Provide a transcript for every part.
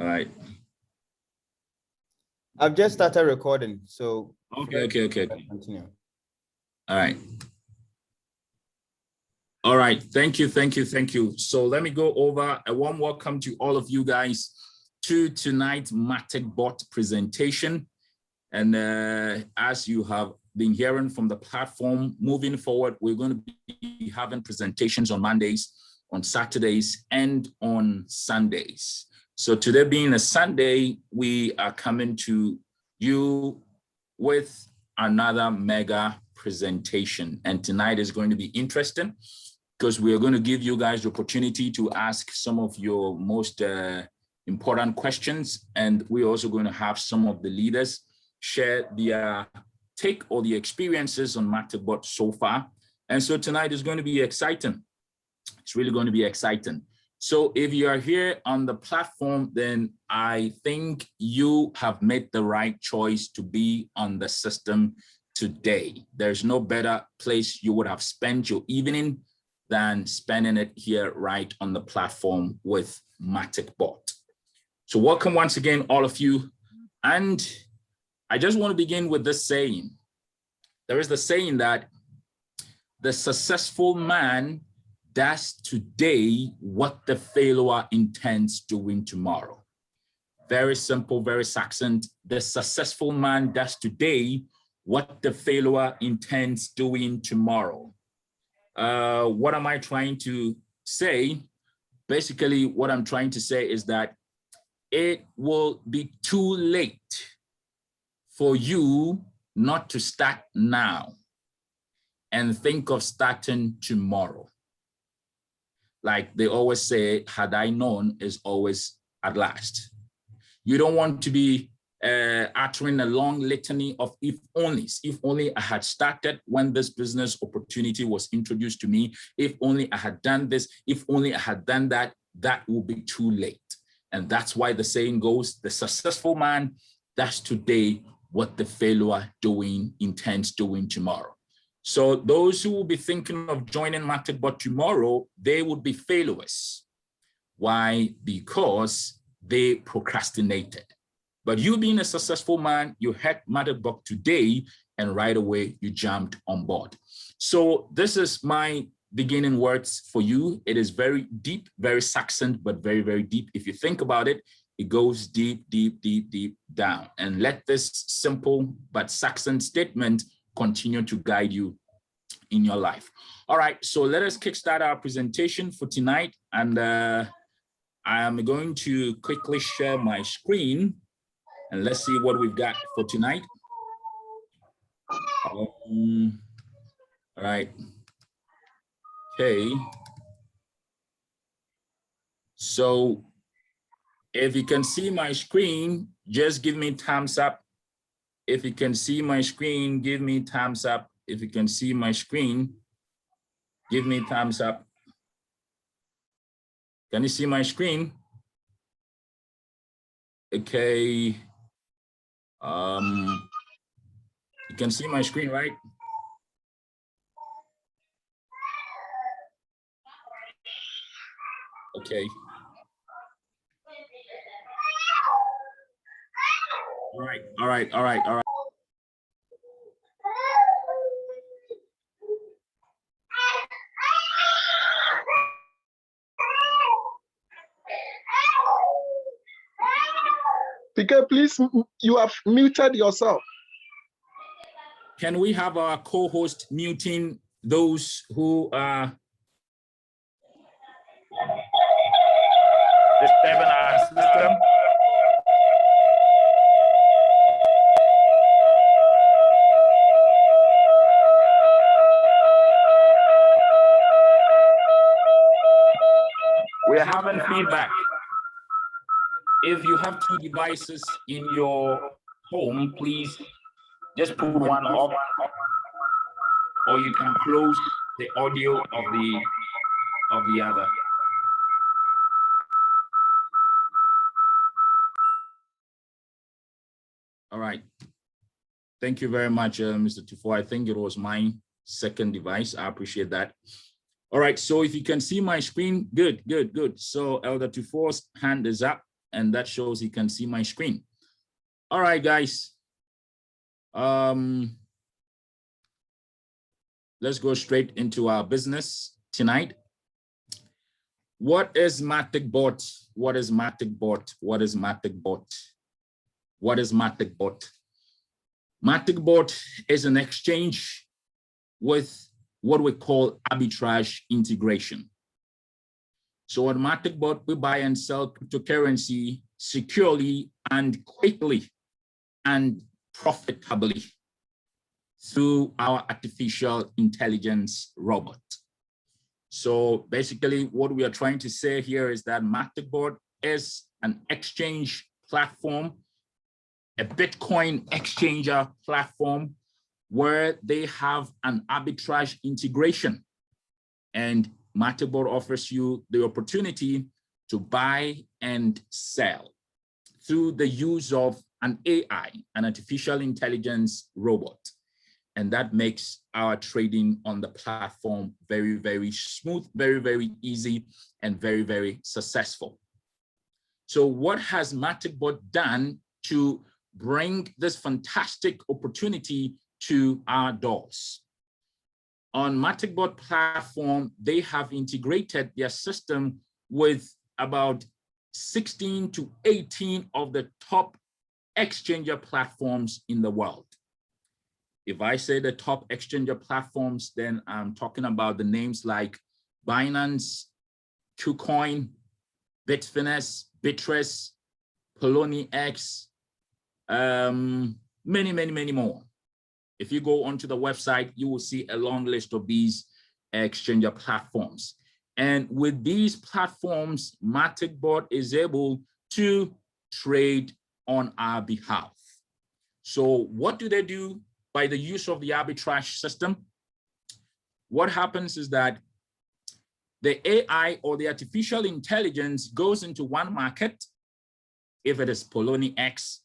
All right. I've just started recording, so Okay. Continue. All right. All right. Thank you. So let me go over a warm welcome to all of you guys to tonight's Maticbot presentation. And as you have been hearing from the platform, moving forward, we're going to be having presentations on Mondays, on Saturdays, and on Sundays. So today being a Sunday, we are coming to you with another mega presentation. And tonight is going to be interesting because we are going to give you guys the opportunity to ask some of your most important questions. And we're also going to have some of the leaders share their take or the experiences on Maticbot so far. And so tonight is going to be exciting. It's really going to be exciting. So if you are here on the platform, then I think you have made the right choice to be on the system today. There's no better place you would have spent your evening than spending it here right on the platform with Maticbot. So welcome once again, all of you. And I just want to begin with this saying. There is the saying that the successful man does today what the failure intends doing tomorrow. Very simple, very succinct. The successful man does today what the failure intends doing tomorrow. What am I trying to say? Basically, what I'm trying to say is that it will be too late for you not to start now and think of starting tomorrow. Like they always say, had I known is always at last. You don't want to be uttering a long litany of if onlys. If only I had started when this business opportunity was introduced to me. If only I had done this. If only I had done that. That will be too late. And that's why the saying goes, the successful man does today what the failure intends doing tomorrow. So those who will be thinking of joining Maticbot tomorrow, they would be failures. Why? Because they procrastinated. But you being a successful man, you had Maticbot today and right away you jumped on board. So this is my beginning words for you. It is very deep, very succinct, but very, very deep. If you think about it, it goes deep, deep, deep, deep down. And let this simple but succinct statement continue to guide you in your life. All right, so let us kickstart our presentation for tonight. And I am going to quickly share my screen and let's see what we've got for tonight. All right. Okay. So if you can see my screen, just give me thumbs up. If you can see my screen, give me thumbs up. If you can see my screen, give me thumbs up. Can you see my screen? Okay. You can see my screen, right? Okay. All right. Speaker, please, you have muted yourself. Can we have our co-host muting those who are disturbing our system? We're having feedback. If you have two devices in your home, please just put one off, or you can close the audio of the other. All right. Thank you very much, Mr. Tufo. I think it was my second device. I appreciate that. All right. So if you can see my screen, good. So Elder Tufo's hand is up. and that shows you can see my screen. All right, guys. Let's go straight into our business tonight. What is Maticbot? What is Maticbot? What is Maticbot? What is Maticbot? Maticbot is an exchange with what we call arbitrage integration. So on Maticbot, we buy and sell cryptocurrency securely and quickly and profitably through our artificial intelligence robot. So basically what we are trying to say here is that Maticbot is an exchange platform, a Bitcoin exchanger platform where they have an arbitrage integration, and Maticbot offers you the opportunity to buy and sell through the use of an AI, an artificial intelligence robot. And that makes our trading on the platform very, very smooth, very, very easy, and very, very successful. So what has Maticbot done to bring this fantastic opportunity to our doors? On Maticbot platform, they have integrated their system with about 16 to 18 of the top exchanger platforms in the world. If I say the top exchanger platforms, then I'm talking about the names like BINANCE, KuCoin, Bitfinex, Bittrex, POLONIEX, many more. If you go onto the website, you will see a long list of these exchanger platforms. And with these platforms, Maticbot is able to trade on our behalf. So what do they do by the use of the arbitrage system? What happens is that the AI or the artificial intelligence goes into one market, if it is POLONIEX,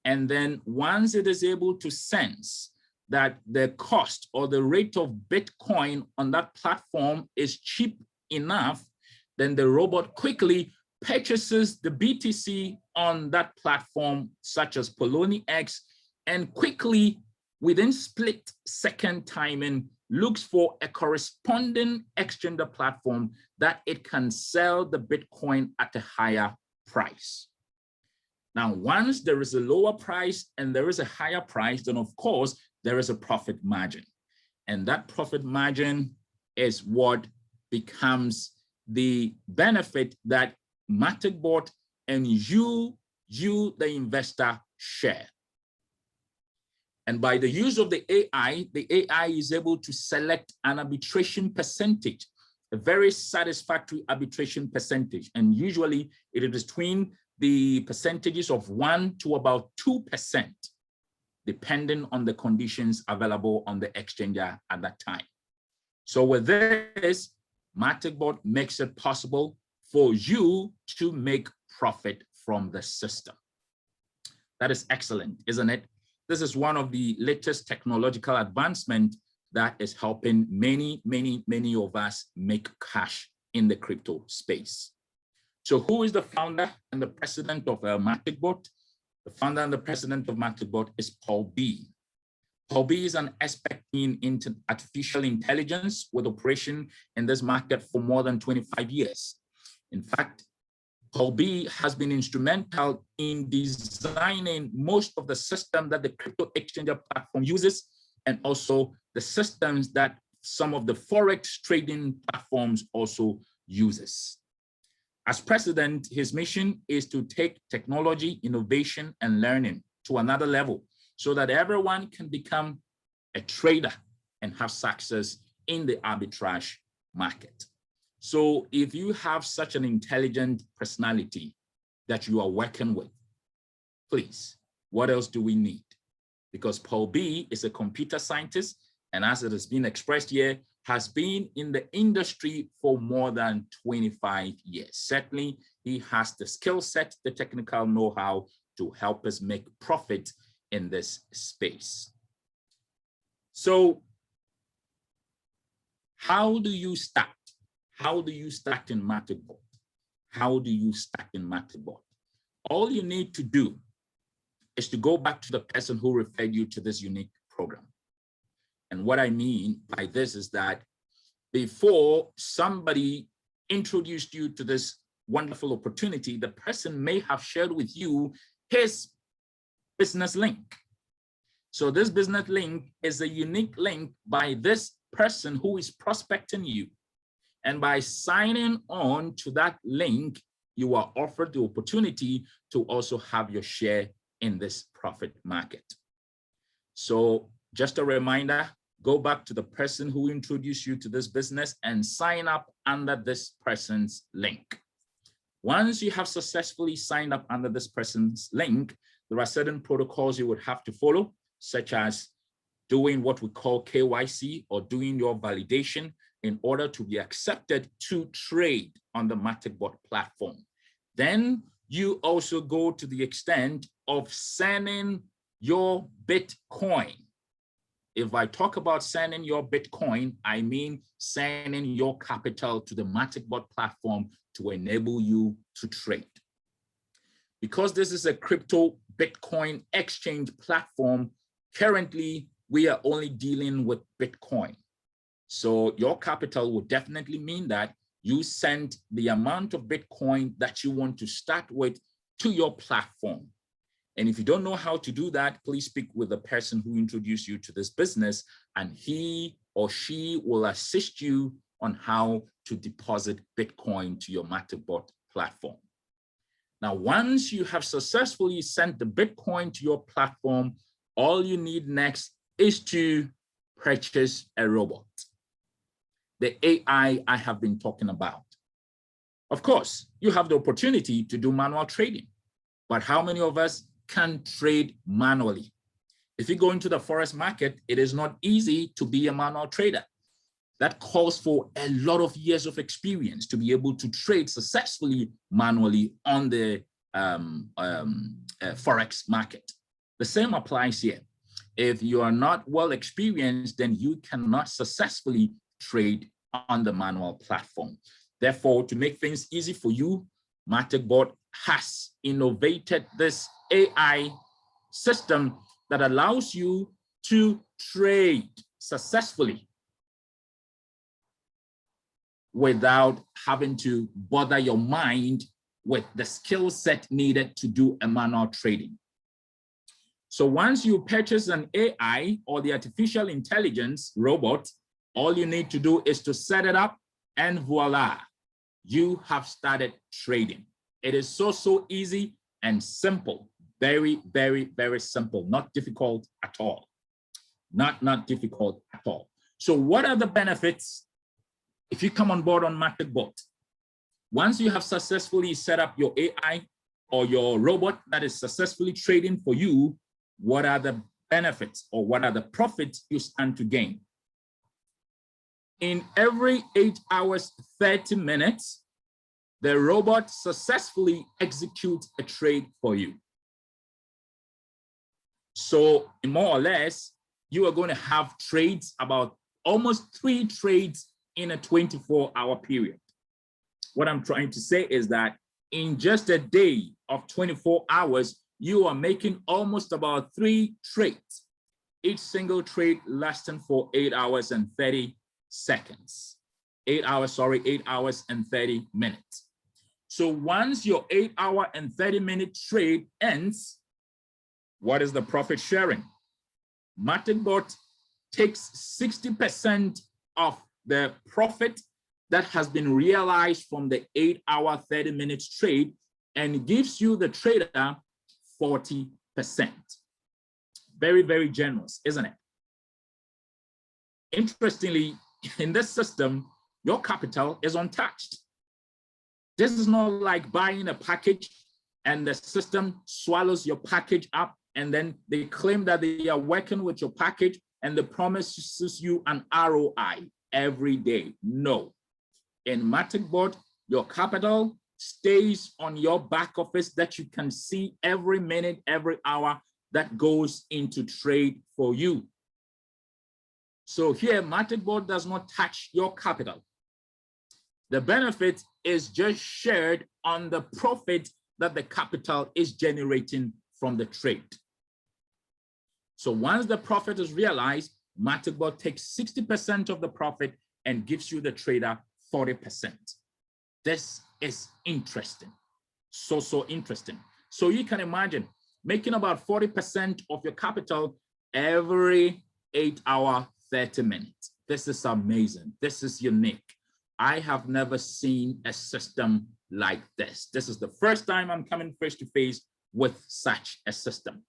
and then once it is able to sense that the cost or the rate of Bitcoin on that platform is cheap enough, then the robot quickly purchases the BTC on that platform, such as POLONIEX, and quickly, within split-second timing, looks for a corresponding exchanger platform that it can sell the Bitcoin at a higher price. Now, once there is a lower price and there is a higher price, then of course, there is a profit margin. And that profit margin is what becomes the benefit that Maticbot and you, the investor, share. And by the use of the AI is able to select an arbitration percentage, a very satisfactory arbitration percentage. And usually it is between the percentages of 1 to about 2%, depending on the conditions available on the exchanger at that time. So with this, Maticbot makes it possible for you to make profit from the system. That is excellent, isn't it? This is one of the latest technological advancements that is helping many of us make cash in the crypto space. So who is the founder and the president of Maticbot? The founder and the president of Maticbot is Paul B. Paul B is an expert in artificial intelligence with operation in this market for more than 25 years. In fact, Paul B has been instrumental in designing most of the system that the crypto exchanger platform uses, and also the systems that some of the Forex trading platforms also uses. As president, his mission is to take technology, innovation, and learning to another level so that everyone can become a trader and have success in the arbitrage market. So if you have such an intelligent personality that you are working with, please, what else do we need? Because Paul B is a computer scientist, and as it has been expressed here, has been in the industry for more than 25 years. Certainly, he has the skill set, the technical know-how to help us make profit in this space. So how do you start? How do you start in Maticbot? How do you start in Maticbot? all you need to do is to go back to the person who referred you to this unique program. And what I mean by this is that before somebody introduced you to this wonderful opportunity, the person may have shared with you his business link. So this business link is a unique link by this person who is prospecting you. And by signing on to that link, you are offered the opportunity to also have your share in this profit market. So just a reminder, go back to the person who introduced you to this business and sign up under this person's link. Once you have successfully signed up under this person's link, there are certain protocols you would have to follow, such as doing what we call KYC or doing your validation in order to be accepted to trade on the Maticbot platform. Then you also go to the extent of sending your Bitcoin. If I talk about sending your Bitcoin, I mean sending your capital to the Maticbot platform to enable you to trade. Because this is a crypto Bitcoin exchange platform, currently we are only dealing with Bitcoin. So your capital would definitely mean that you send the amount of Bitcoin that you want to start with to your platform. And if you don't know how to do that, please speak with the person who introduced you to this business, and he or she will assist you on how to deposit Bitcoin to your Maticbot platform. Now, once you have successfully sent the Bitcoin to your platform, all you need next is to purchase a robot, the AI I have been talking about. Of course, you have the opportunity to do manual trading, but how many of us can trade manually? If you go into the forex market, it is not easy to be a manual trader. That calls for a lot of years of experience to be able to trade successfully manually on the forex market. The same applies here. If you are not well experienced, then you cannot successfully trade on the manual platform. Therefore, to make things easy for you, Maticbot has innovated this AI system that allows you to trade successfully without having to bother your mind with the skill set needed to do a manual trading. So once you purchase an AI or the artificial intelligence robot, all you need to do is to set it up, and voila, you have started trading. It is so easy and simple. Very, very, very simple, not difficult at all. Not difficult at all. So what are the benefits if you come on board on Maticbot? Once you have successfully set up your AI or your robot that is successfully trading for you, what are the benefits or what are the profits you stand to gain? In every 8 hours, 30 minutes, the robot successfully executes a trade for you. So more or less, you are going to have trades, about almost 3 trades in a 24-hour period. What I'm trying to say is that in just a day of 24 hours, you are making almost about 3 trades, each single trade lasting for 8 hours and 30 seconds. 8 hours and 30 minutes. So once your 8 hour and 30-minute trade ends, what is the profit sharing? Maticbot takes 60% of the profit that has been realized from the 8 hour, 30 minutes trade and gives you, the trader, 40%. Very, very generous, isn't it? Interestingly, in this system, your capital is untouched. This is not like buying a package and the system swallows your package up and then they claim that they are working with your package and they promises you an ROI every day. No. In Maticbot, your capital stays on your back office that you can see every minute, every hour that goes into trade for you. So here, Maticbot does not touch your capital. The benefit is just shared on the profit that the capital is generating from the trade. So once the profit is realized, Maticbot takes 60% of the profit and gives you, the trader, 40%. This is interesting. So interesting. So you can imagine making about 40% of your capital every 8 hours, 30 minutes. This is amazing. This is unique. I have never seen a system like this. This is the first time I'm coming face to face with such a system.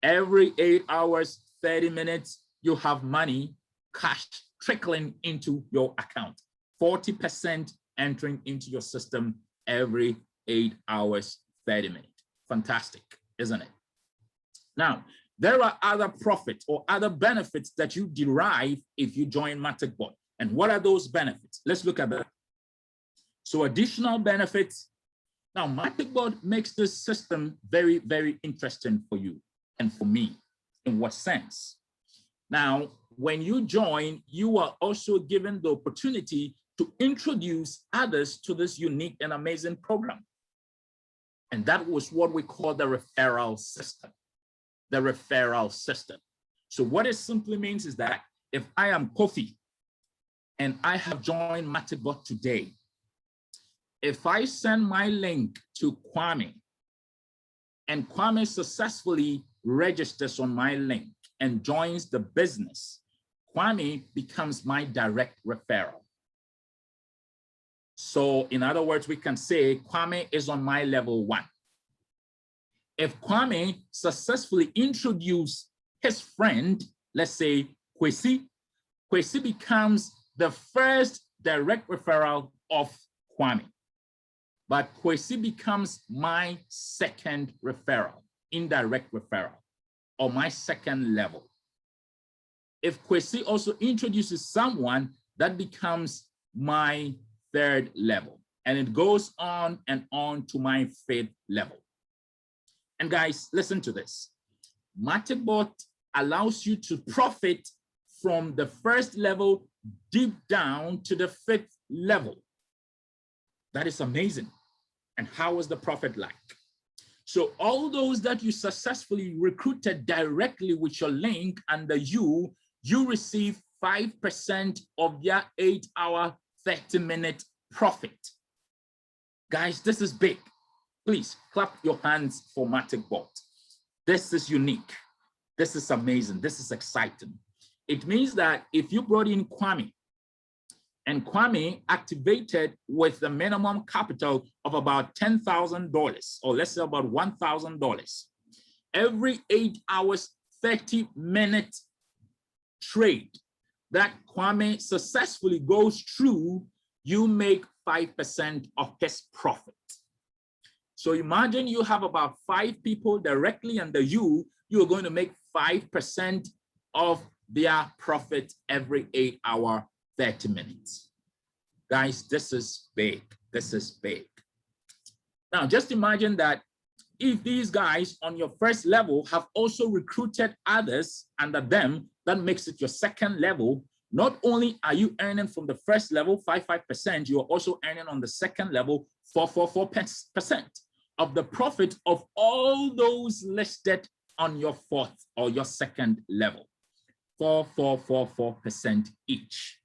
Every 8 hours, 30 minutes, you have money, cash trickling into your account. 40% entering into your system every 8 hours, 30 minutes. Fantastic, isn't it? Now, there are other profits or other benefits that you derive if you join Maticbot. And what are those benefits? Let's look at that. So additional benefits. Now, Maticbot makes this system very, very interesting for you and for me. In what sense? Now, when you join, you are also given the opportunity to introduce others to this unique and amazing program. And that was what we call the referral system. The referral system. So what it simply means is that if I am Kofi and I have joined Maticbot today, if I send my link to Kwame and Kwame successfully registers on my link and joins the business, Kwame becomes my direct referral. So in other words, we can say Kwame is on my level 1. If Kwame successfully introduces his friend, let's say Kwesi, Kwesi becomes the first direct referral of Kwame. But Kwesi becomes my second referral, indirect referral, or my second level. If Kwesi also introduces someone, that becomes my third level. And it goes on and on to my 5th level. And guys, listen to this. Maticbot allows you to profit from the first level deep down to the 5th level. That is amazing. And how is the profit like? So all those that you successfully recruited directly with your link under you receive 5% of their 8 hour, 30-minute profit. Guys, this is big. Please clap your hands for Maticbot. This is unique. This is amazing. This is exciting. It means that if you brought in Kwame and Kwame activated with the minimum capital of about $10,000, or let's say about $1,000, every 8 hours, 30-minute trade that Kwame successfully goes through, you make 5% of his profit. So imagine you have about 5 people directly under you, you are going to make 5% of their profit every 8 hour, 30 minutes. Guys, this is big. This is big. Now, just imagine that if these guys on your first level have also recruited others under them, that makes it your second level. Not only are you earning from the first level 5%, you are also earning on the second level 4% of the profit of all those listed on your 4th or your second level. 4% each.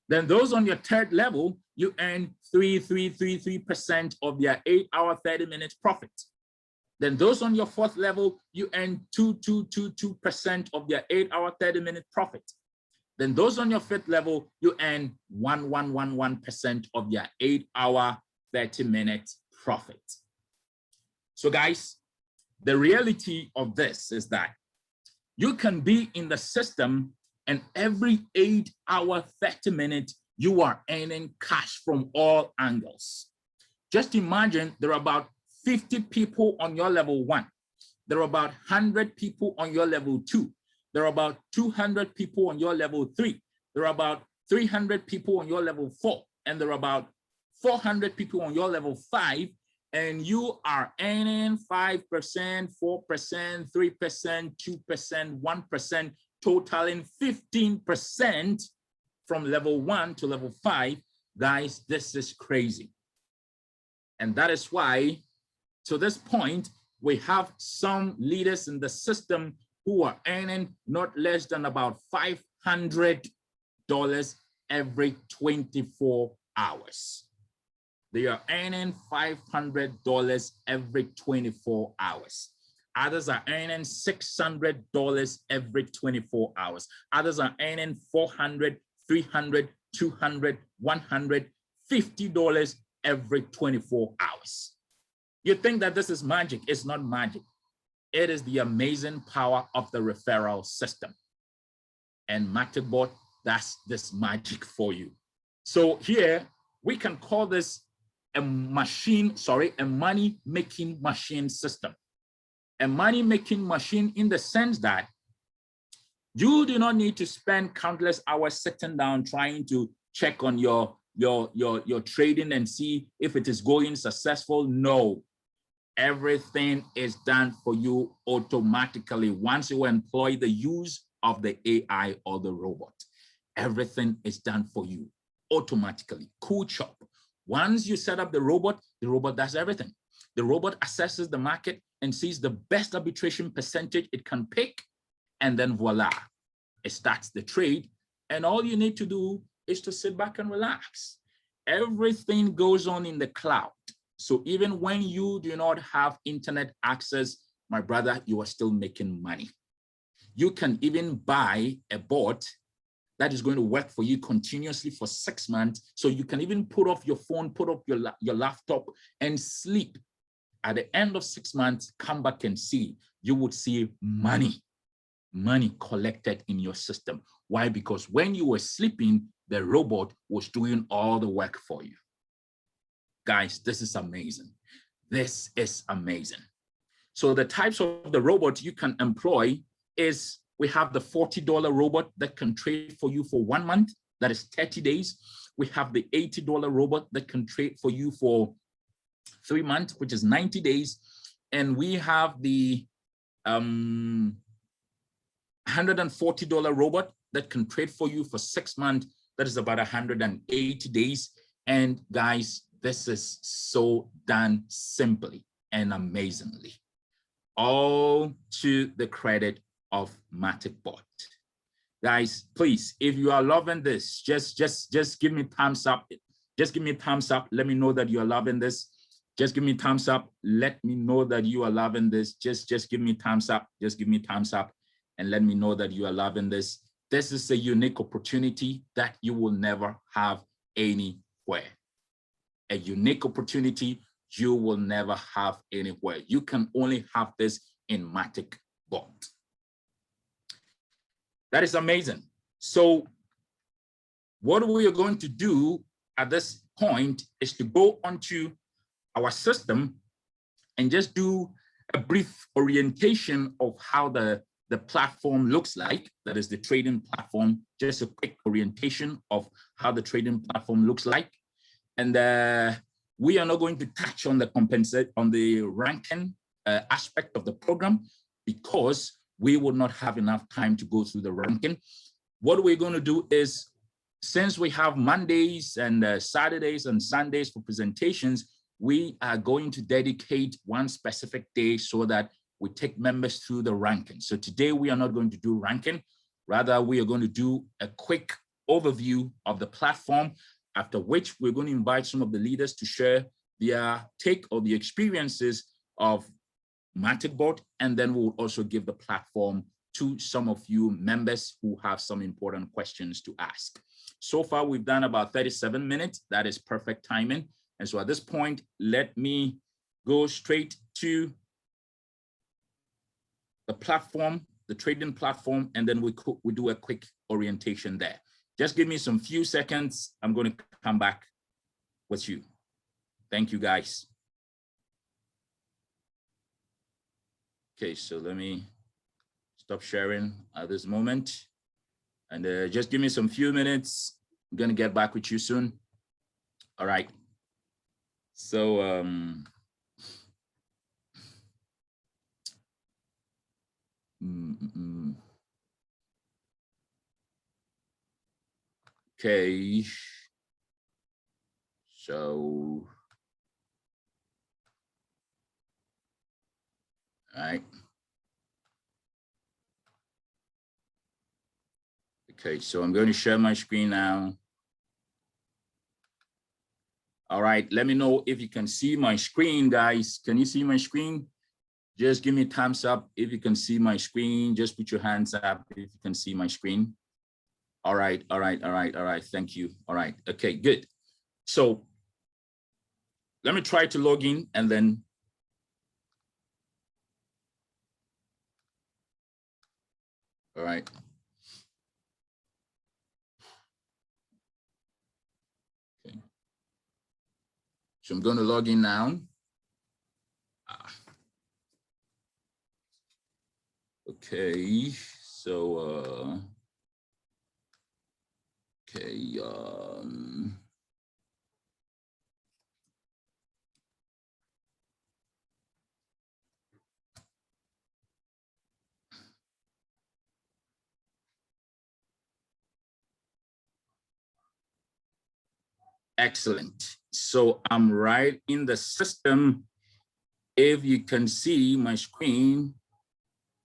Then those on your 3rd level, you earn 3% of their 8 hour, 30-minute profit. Then those on your 4th level, you earn 2% of their 8 hour, 30-minute profit. Then those on your 5th level, you earn 1% of their 8 hour, 30-minute profit. So guys, the reality of this is that you can be in the system and every 8 hour, 30 minutes, you are earning cash from all angles. Just imagine there are about 50 people on your level 1. There are about 100 people on your level 2. There are about 200 people on your level 3. There are about 300 people on your level 4. And there are about 400 people on your level 5. And you are earning 5%, 4%, 3%, 2%, 1%, totaling 15% from level 1 to level 5. Guys, this is crazy. And that is why to this point, we have some leaders in the system who are earning not less than about $500 every 24 hours. They are earning $500 every 24 hours. Others are earning $600 every 24 hours. Others are earning $400, $300, $200, $150 every 24 hours. You think that this is magic? It's not magic. It is the amazing power of the referral system. And Maticbot, that's this magic for you. So here we can call this a money-making machine system. A money-making machine in the sense that you do not need to spend countless hours sitting down trying to check on your trading and see if it is going successful. No, everything is done for you automatically once you employ the use of the AI or the robot. Everything is done for you automatically. Cool chop. Once you set up the robot does everything. The robot assesses the market and sees the best arbitration percentage it can pick, and then voila, it starts the trade. And all you need to do is to sit back and relax. Everything goes on in the cloud. So even when you do not have internet access, my brother, you are still making money. You can even buy a bot that is going to work for you continuously for 6 months. So you can even put off your phone, put up your laptop and sleep. At the end of 6 months, come back and see, you would see money collected in your system. Why? Because when you were sleeping, the robot was doing all the work for you. Guys, this is amazing. This is amazing. So the types of the robot you can employ is, we have the $40 robot that can trade for you for 1 month, that is 30 days. We have the $80 robot that can trade for you for 3 months, which is 90 days. And we have the $140 robot that can trade for you for 6 months, that is about 180 days. And guys, this is so done simply and amazingly, all to the credit of Maticbot. Guys, please, if you are loving this, just give me thumbs up. Just give me thumbs up. Let me know that you are loving this. Just give me thumbs up. Let me know that you are loving this. Just give me thumbs up. Just give me thumbs up and let me know that you are loving this. This is a unique opportunity that you will never have anywhere. A unique opportunity you will never have anywhere. You can only have this in Maticbot. That is amazing. So what we are going to do at this point is to go onto our system and just do a brief orientation of how the platform looks like. That is the trading platform, just a quick orientation of how the trading platform looks like. And we are not going to touch on the ranking aspect of the program because we will not have enough time to go through the ranking. What we're going to do is, since we have Mondays and Saturdays and Sundays for presentations, we are going to dedicate one specific day so that we take members through the ranking. So today we are not going to do ranking. Rather, we are going to do a quick overview of the platform, after which we're going to invite some of the leaders to share their take or the experiences of Maticbot, and then we'll also give the platform to some of you members who have some important questions to ask. So far, we've done about 37 minutes. That is perfect timing. And so at this point, let me go straight to the platform, the trading platform, and then we do a quick orientation there. Just give me some few seconds. I'm going to come back with you. Thank you, guys. Okay, so let me stop sharing at this moment. And just give me some few minutes. I'm going to get back with you soon. All right. So, okay. So, All right. Okay, so I'm going to share my screen now. All right, let me know if you can see my screen, guys. Can you see my screen? Just give me a thumbs up if you can see my screen. Just put your hands up if you can see my screen. All right, all right, all right, all right. Thank you. All right, okay, good. So let me try to log in and then all right. Okay. So I'm going to log in now. Okay, so okay, excellent. So I'm right in the system. If you can see my screen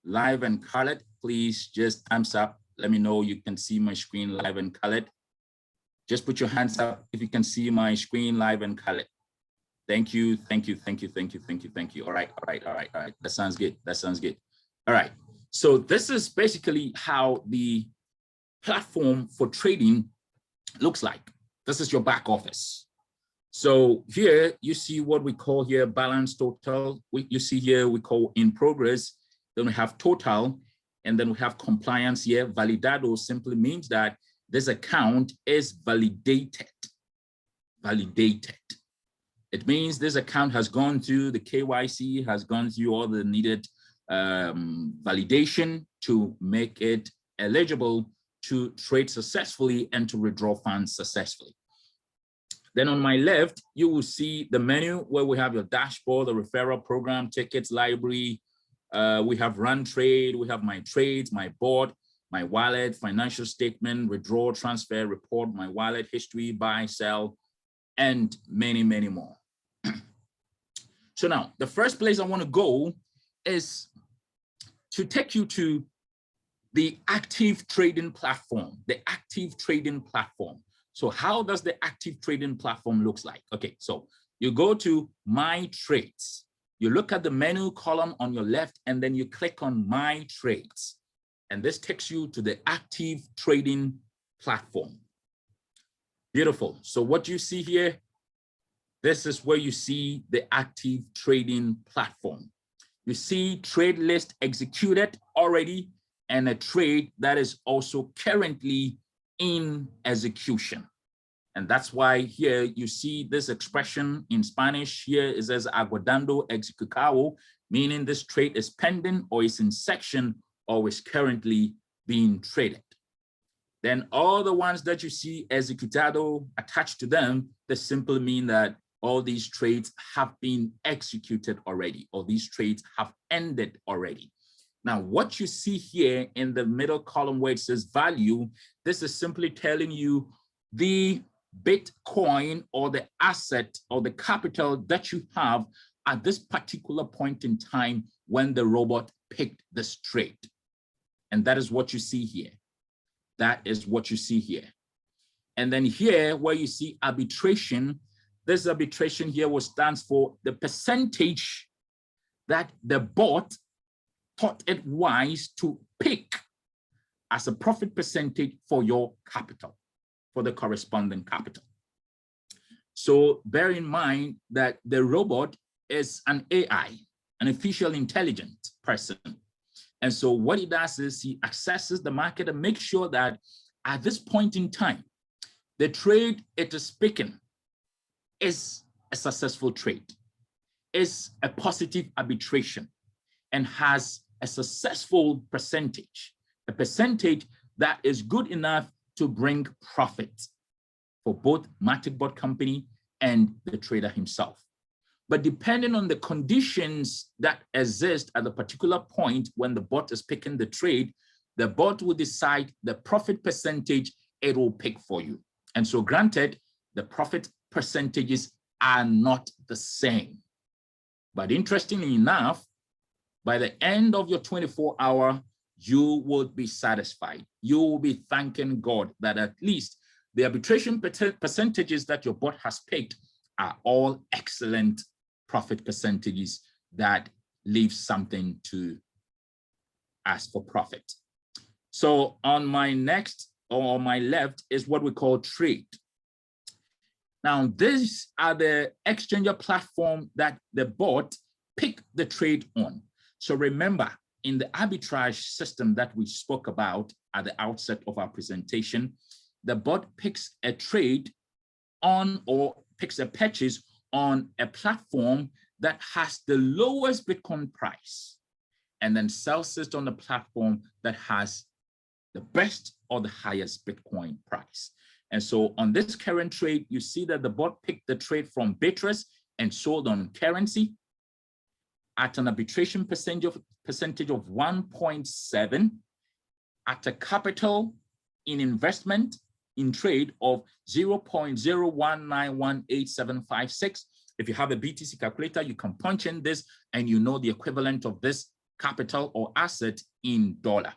live and colored, please just thumbs up. Let me know you can see my screen live and colored. Just put your hands up if you can see my screen live and colored. Thank you, thank you, thank you, thank you, thank you, thank you. All right, all right, all right, all right. That sounds good. That sounds good. All right. So this is basically how the platform for trading looks like. This is your back office. So here you see what we call here balance total. You see here we call in progress. Then we have total, and then we have compliance here. Validado simply means that this account is validated. Validated. It means this account has gone through the KYC, has gone through all the needed validation to make it eligible to trade successfully and to withdraw funds successfully. Then on my left, you will see the menu where we have your dashboard, the referral program, tickets, library. We have run trade, we have my trades, my board, my wallet, financial statement, withdraw, transfer, report, my wallet, history, buy, sell, and many, many more. So now, the first place I want to go is to take you to the active trading platform, the active trading platform. So how does the active trading platform looks like? Okay, so you go to My Trades. You look at the menu column on your left, and then you click on My Trades. And this takes you to the active trading platform. Beautiful. So what you see here, this is where you see the active trading platform. You see trade list executed already and a trade that is also currently in execution. And that's why here you see this expression in Spanish. Here it says aguardando executado, meaning this trade is pending or is in section or is currently being traded. Then all the ones that you see executado attached to them, they simply mean that all these trades have been executed already, or these trades have ended already. Now, what you see here in the middle column where it says value, this is simply telling you the Bitcoin or the asset or the capital that you have at this particular point in time when the robot picked this trade. And that is what you see here. That is what you see here. And then here where you see arbitration, this arbitration here will stands for the percentage that the bot thought it wise to pick as a profit percentage for your capital, for the corresponding capital. So bear in mind that the robot is an AI, an artificial intelligent person. And so what he does is he accesses the market and makes sure that at this point in time, the trade it is picking is a successful trade, is a positive arbitration, and has a successful percentage, a percentage that is good enough to bring profit for both Maticbot company and the trader himself. But depending on the conditions that exist at the particular point when the bot is picking the trade, the bot will decide the profit percentage it will pick for you. And so granted, the profit percentages are not the same. But interestingly enough, By the end of your 24-hour, you will be satisfied. You will be thanking God that at least the arbitration percentages that your bot has picked are all excellent profit percentages that leave something to ask for profit. So on my next or on my left is what we call trade. Now, these are the exchanger platform that the bot pick the trade on. So remember, in the arbitrage system that we spoke about at the outset of our presentation, the bot picks a trade on or picks a purchase on a platform that has the lowest Bitcoin price and then sells it on the platform that has the best or the highest Bitcoin price. And so on this current trade, you see that the bot picked the trade from Bitress and sold on currency at an arbitration percentage of 1.7, at a capital in investment in trade of 0.01918756. If you have a BTC calculator, you can punch in this and you know the equivalent of this capital or asset in dollar.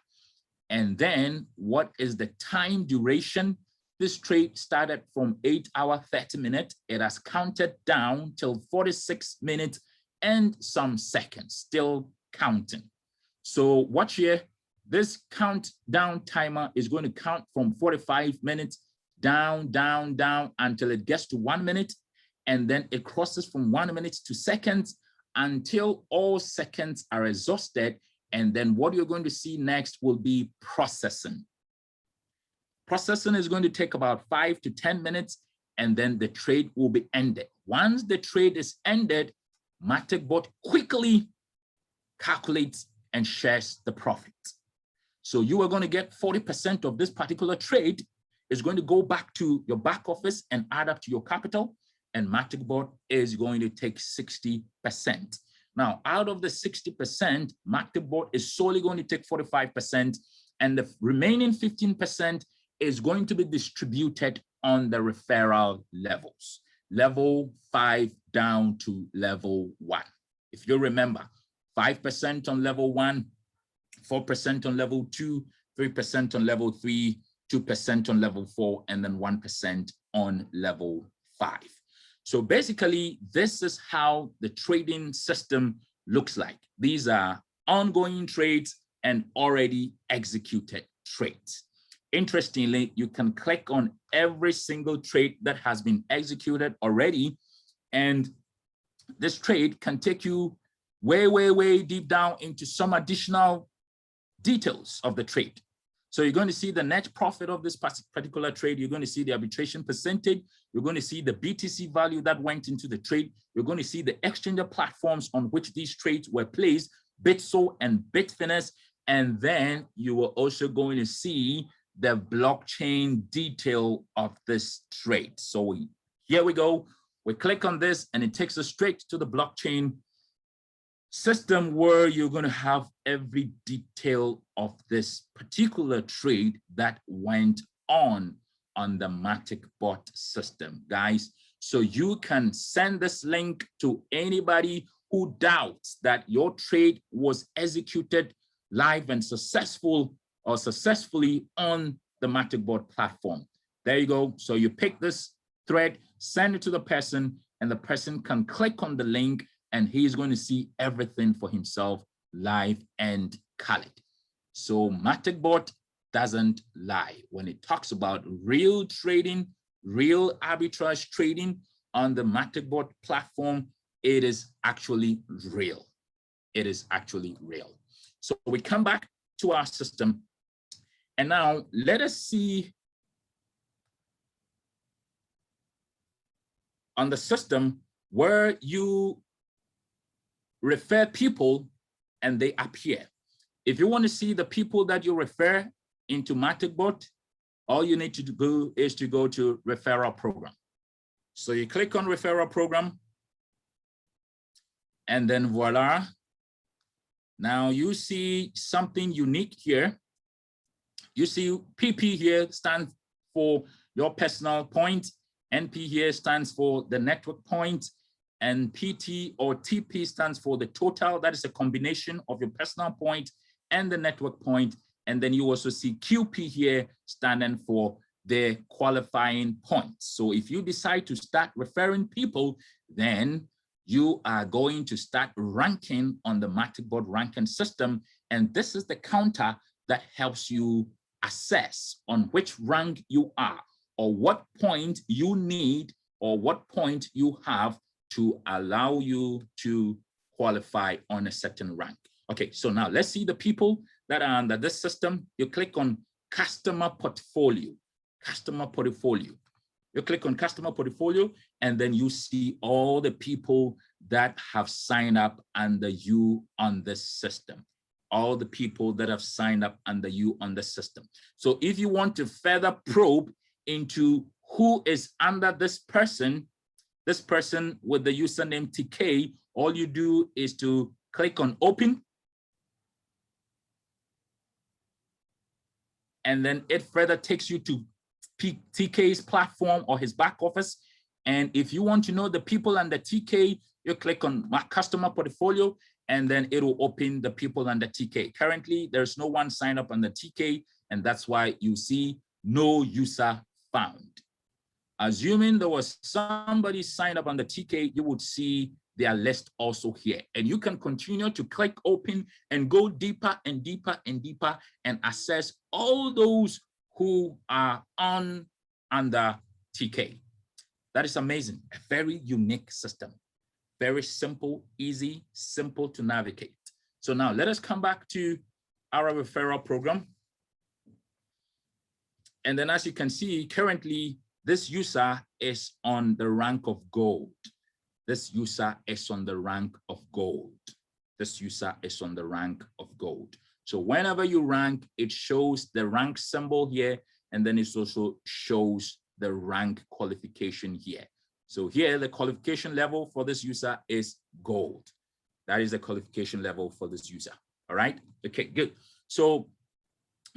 And then what is the time duration? This trade started from 8 hours, 30 minutes. It has counted down till 46 minutes and some seconds, still counting. So watch here. This countdown timer is going to count from 45 minutes down, down, down until it gets to 1 minute. And then it crosses from 1 minute to seconds until all seconds are exhausted. And then what you're going to see next will be processing. Processing is going to take about 5 to 10 minutes, and then the trade will be ended. Once the trade is ended, Maticbot quickly calculates and shares the profit. So you are going to get 40% of this particular trade is going to go back to your back office and add up to your capital, and Maticbot is going to take 60%. Now, out of the 60%, Maticbot is solely going to take 45%, and the remaining 15% is going to be distributed on the referral levels, level 5 down to level 1. If you remember, 5% on level 1, 4% on level 2, 3% on level 3, 2% on level 4, and then 1% on level 5. So basically, this is how the trading system looks like. These are ongoing trades and already executed trades. Interestingly, you can click on every single trade that has been executed already, and this trade can take you way, way, way deep down into some additional details of the trade. So you're going to see the net profit of this particular trade. You're going to see the arbitration percentage. You're going to see the BTC value that went into the trade. You're going to see the exchanger platforms on which these trades were placed, Bitso and Bitfinex. And then you are also going to see the blockchain detail of this trade. So here we go. We click on this and it takes us straight to the blockchain system where you're going to have every detail of this particular trade that went on the Maticbot system, guys. So you can send this link to anybody who doubts that your trade was executed live and successfully on the Maticbot platform. There you go. So you pick this thread, send it to the person, and the person can click on the link and he's going to see everything for himself live and colored. So Maticbot doesn't lie. When it talks about real trading, real arbitrage trading on the Maticbot platform, it is actually real. It is actually real. So we come back to our system. And now let us see on the system where you refer people and they appear. If you want to see the people that you refer into Maticbot, all you need to do is to go to referral program. So you click on referral program and then voila. Now you see something unique here. You see PP here stands for your personal point. NP here stands for the network point. and PT or TP stands for the total. That is a combination of your personal point and the network point. And then you also see QP here standing for the qualifying points. So if you decide to start referring people, then you are going to start ranking on the Maticbot ranking system. And this is the counter that helps you assess on which rank you are, or what point you need, or what point you have to allow you to qualify on a certain rank. Okay, so now let's see the people that are under this system. You click on customer portfolio, You click on customer portfolio, and then you see all the people that have signed up under you on this system. All the people that have signed up under you on the system. So if you want to further probe into who is under this person with the username TK, all you do is to click on open. And then it further takes you to TK's platform or his back office. And if you want to know the people under TK, you click on my customer portfolio, and then it will open the people under TK. Currently, there's no one signed up under TK, and that's why you see no user found. Assuming there was somebody signed up under TK, you would see their list also here. And you can continue to click open and go deeper and deeper and deeper and assess all those who are on under TK. That is amazing. A very unique system. Very simple, easy, simple to navigate. So now let us come back to our referral program. And then as you can see, currently, this user is on the rank of gold. This user is on the rank of gold. This user is on the rank of gold. So whenever you rank, it shows the rank symbol here, and then it also shows the rank qualification here. So here, the qualification level for this user is gold. That is the qualification level for this user. All right. Okay, good. So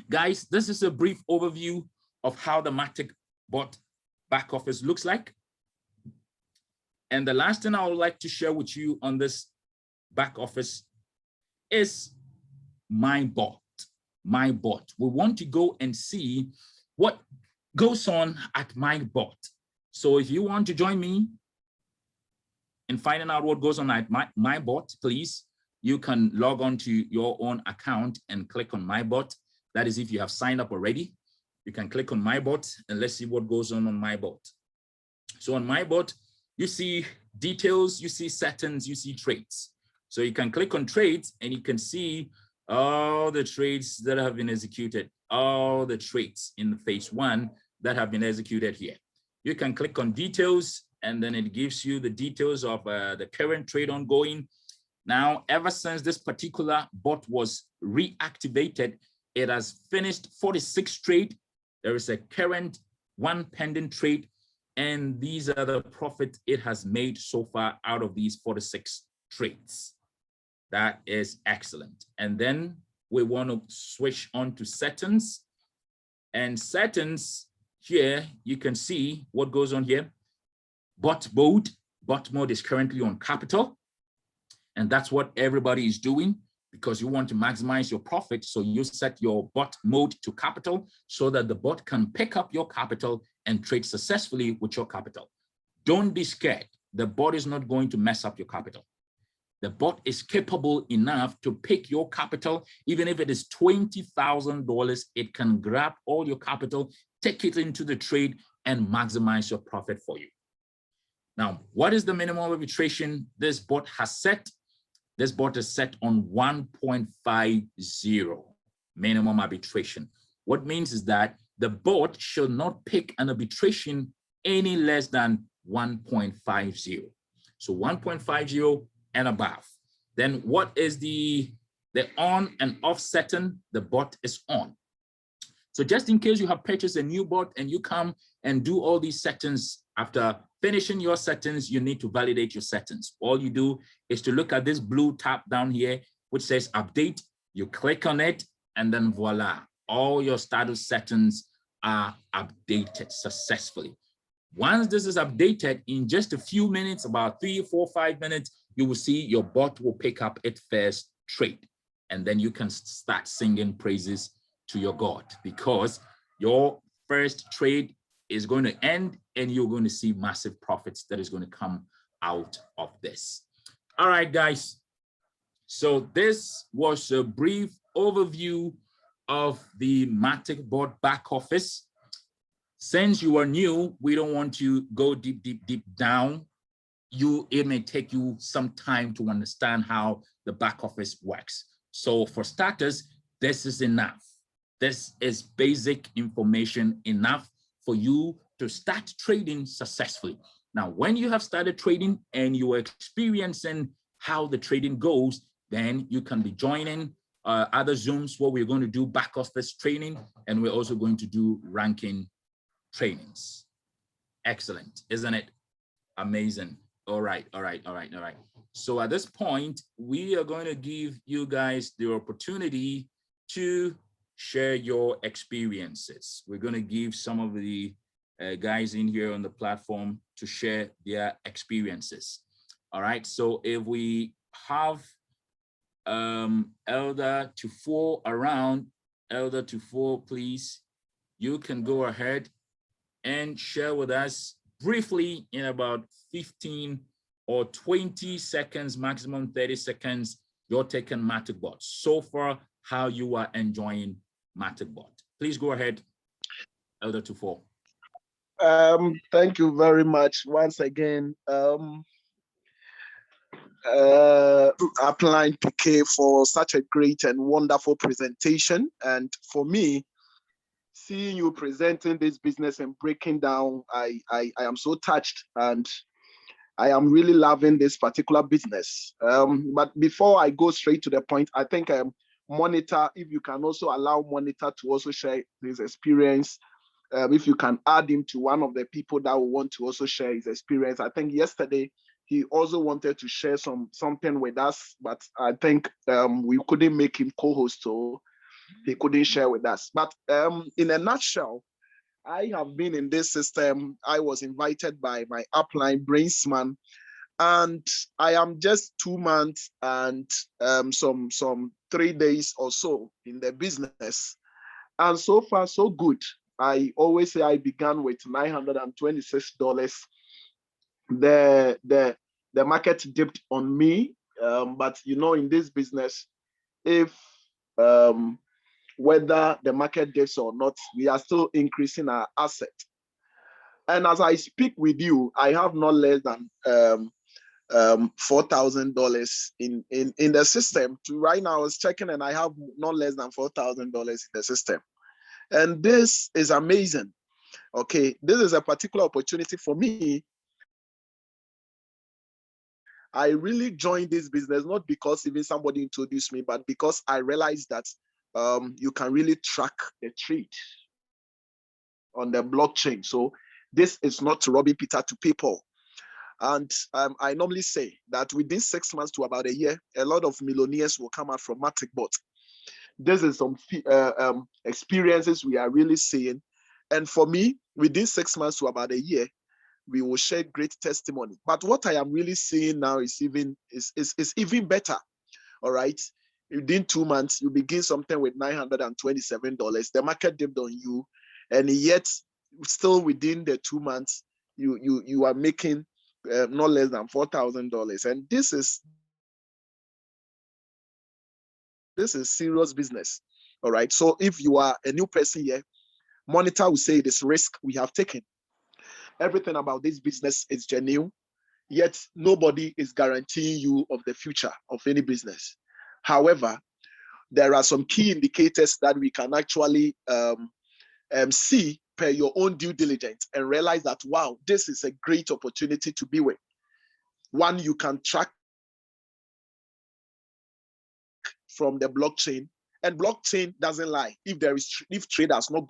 guys, this is a brief overview of how the Maticbot back office looks like. And the last thing I would like to share with you on this back office is MyBot. MyBot. We want to go and see what goes on at MyBot. So if you want to join me in finding out what goes on at MyBot, please, you can log on to your own account and click on MyBot. That is if you have signed up already. You can click on MyBot and let's see what goes on MyBot. So on MyBot, you see details, you see settings, you see trades. So you can click on trades and you can see all the trades that have been executed, all the trades in phase 1 that have been executed here. You can click on details and then it gives you the details of the current trade ongoing. Now, ever since this particular bot was reactivated, it has finished 46 trade. There is a current 1 pending trade, and these are the profit it has made so far out of these 46 trades. That is excellent. And then we want to switch on to settings. And settings, here you can see what goes on here. Bot mode. Bot mode is currently on capital. And that's what everybody is doing because you want to maximize your profit. So you set your bot mode to capital so that the bot can pick up your capital and trade successfully with your capital. Don't be scared. The bot is not going to mess up your capital. The bot is capable enough to pick your capital. Even if it is $20,000, it can grab all your capital, take it into the trade and maximize your profit for you. Now, what is the minimum arbitration this bot has set? This bot is set on 1.50 minimum arbitration. What means is that the bot should not pick an arbitration any less than 1.50. So 1.50 and above. Then what is the on and off setting? The bot is on. So just in case you have purchased a new bot and you come and do all these settings, after finishing your settings, you need to validate your settings. All you do is to look at this blue tab down here, which says update. You click on it and then voila, all your status settings are updated successfully. Once this is updated in just a few minutes, about 3, 4, 5 minutes, you will see your bot will pick up its first trade. And then you can start singing praises to your God, because your first trade is going to end and you're going to see massive profits that is going to come out of this. All right, guys. So this was a brief overview of the Maticbot back office. Since you are new, we don't want to go deep down. It may take you some time to understand how the back office works. So for starters, this is enough. This is basic information enough for you to start trading successfully. Now, when you have started trading and you are experiencing how the trading goes, then you can be joining other Zooms where we're going to do back office training, and we're also going to do ranking trainings. Excellent, isn't it? Amazing. All right. So at this point, we are going to give you guys the opportunity to share your experiences. We're going to give some of the guys in here on the platform to share their experiences. All right. So if we have Elder Tufo around, Elder Tufo, please, you can go ahead and share with us briefly in about 15 or 20 seconds, maximum 30 seconds, you're taking Maticbot. So far, how you are enjoying Maticbot. Please go ahead, Elder Tufo. Thank you very much once again. Applying PK for such a great and wonderful presentation. And for me, seeing you presenting this business and breaking down, I am so touched, and I am really loving this particular business. But before I go straight to the point, I think Monitor, if you can also allow Monitor to also share his experience, if you can add him to one of the people that will want to also share his experience. I think yesterday he also wanted to share something with us, but I think we couldn't make him co-host, so he couldn't share with us. But in a nutshell, I have been in this system. I was invited by my upline, Brainsman, and I am just 2 months and some 3 days or so in the business. And so far, so good. I always say I began with $926. The market dipped on me, but you know, in this business, if whether the market dips or not, we are still increasing our asset. And as I speak with you, I have not less than $4,000 in the system. Right now, I was checking, and I have not less than $4,000 in the system. And this is amazing. Okay, this is a particular opportunity for me. I really joined this business not because even somebody introduced me, but because I realized that you can really track the trade on the blockchain. So this is not robbing Peter to pay Paul. And I normally say that within 6 months to about a year, a lot of millionaires will come out from Maticbot. This is some experiences we are really seeing. And for me, within 6 months to about a year, we will share great testimony. But what I am really seeing now is even better. All right. Within 2 months, you begin something with $927. The market dipped on you, and yet still within the 2 months, you are making not less than $4,000. And this is serious business. All right. So if you are a new person here, Monitor will say this risk we have taken. Everything about this business is genuine, yet nobody is guaranteeing you of the future of any business. However, there are some key indicators that we can actually see per your own due diligence and realize that, wow, this is a great opportunity to be with. One, you can track from the blockchain, and blockchain doesn't lie. If trade has not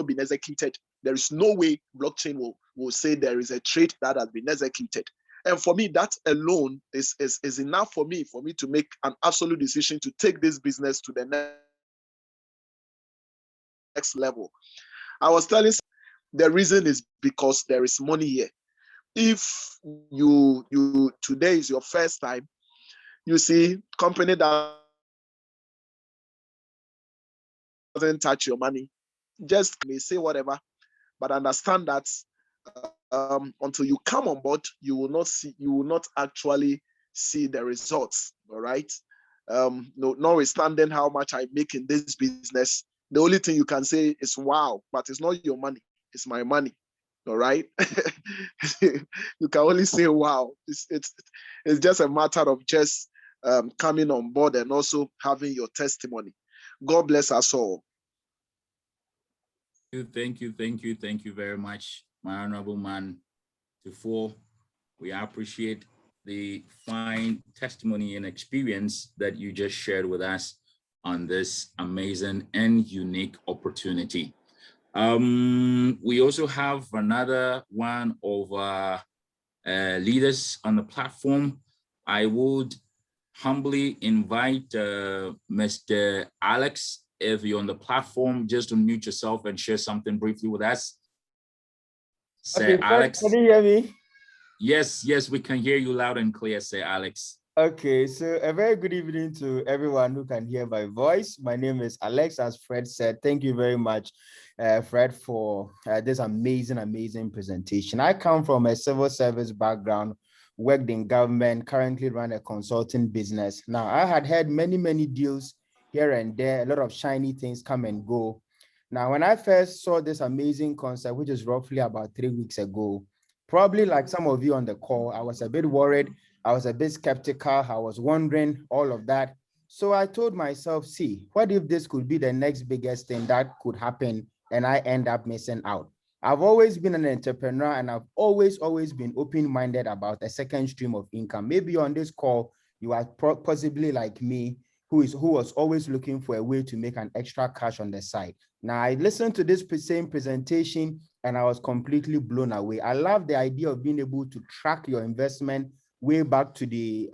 been executed, there is no way blockchain will say there is a trade that has been executed. And for me, that alone is enough for me to make an absolute decision to take this business to the next level. I was telling The reason is because there is money here. If you today is your first time, you see company that doesn't touch your money, just may say whatever, but understand that until you come on board, you will not actually see the results. All right. Notwithstanding how much I make in this business, the only thing you can say is wow, but it's not your money, it's my money. All right. You can only say wow. It's just a matter of just coming on board and also having your testimony. God bless us all. Thank you very much, my honorable man. Before, we appreciate the fine testimony and experience that you just shared with us on this amazing and unique opportunity. We also have another one of our leaders on the platform. I would humbly invite Mr. Alex, if you're on the platform, just unmute yourself and share something briefly with us. Sir Alex. Can you hear me? Yes, we can hear you loud and clear, Sir Alex. Okay, so a very good evening to everyone who can hear my voice. My name is Alex, as Fred said. Thank you very much, Fred, for this amazing presentation. I come from a civil service background, worked in government, currently run a consulting business. Now, I had had many deals here and there, a lot of shiny things come and go. Now, when I first saw this amazing concept, which is roughly about 3 weeks ago, probably like some of you on the call, I was a bit worried. I was a bit skeptical. I was wondering all of that. So I told myself, see, what if this could be the next biggest thing that could happen and I end up missing out? I've always been an entrepreneur and I've always been open-minded about a second stream of income. Maybe on this call, you are possibly like me, who was always looking for a way to make an extra cash on the side. Now, I listened to this same presentation and I was completely blown away. I love the idea of being able to track your investment way back to the